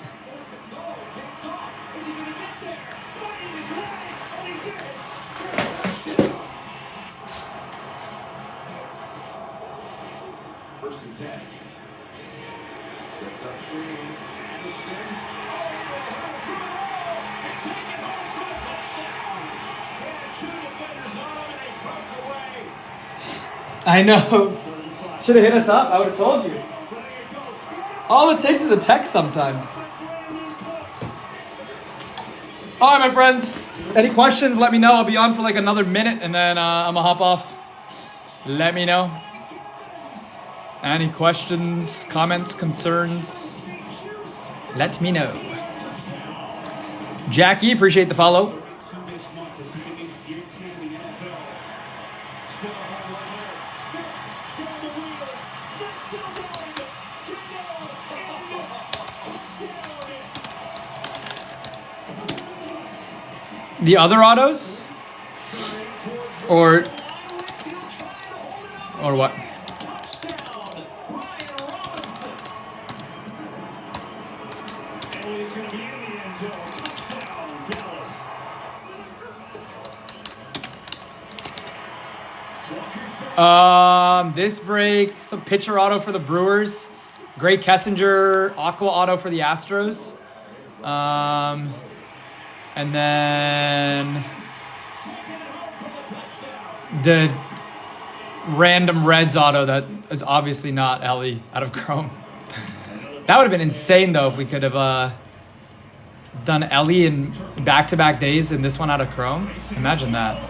First and 10. Sets up screen. Anderson. And take it home for the touchdown. And 2 defenders on him, and they broke away. I know. Should have hit us up. I would have told you. All it takes is a text sometimes. All right, my friends. Any questions, let me know. I'll be on for like another minute, and then I'm going to hop off. Let me know. Any questions, comments, concerns? Let me know. Jackie, appreciate the follow. The other autos? Or what? This break, some pitcher auto for the Brewers. Great Kessinger, Aqua auto for the Astros. And then the random Reds auto that is obviously not Ellie out of Chrome. That would have been insane though if we could have done Ellie in back-to-back days and this one out of Chrome. Imagine that.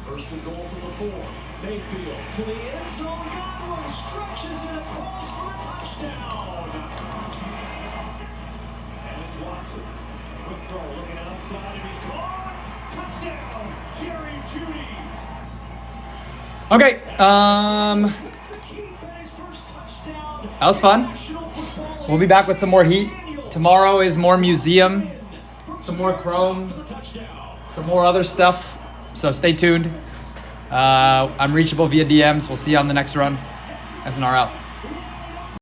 First and goal from the 4. Mayfield to the end zone. Godwin stretches it across for the touchdown. And it's Watson. Quick throw looking outside and he's caught. Touchdown, Jerry Jeudy. Okay, that was fun. We'll be back with some more heat. Tomorrow is more museum, some more Chrome, some more other stuff. So stay tuned. I'm reachable via DMs. We'll see you on the next run. SNR out.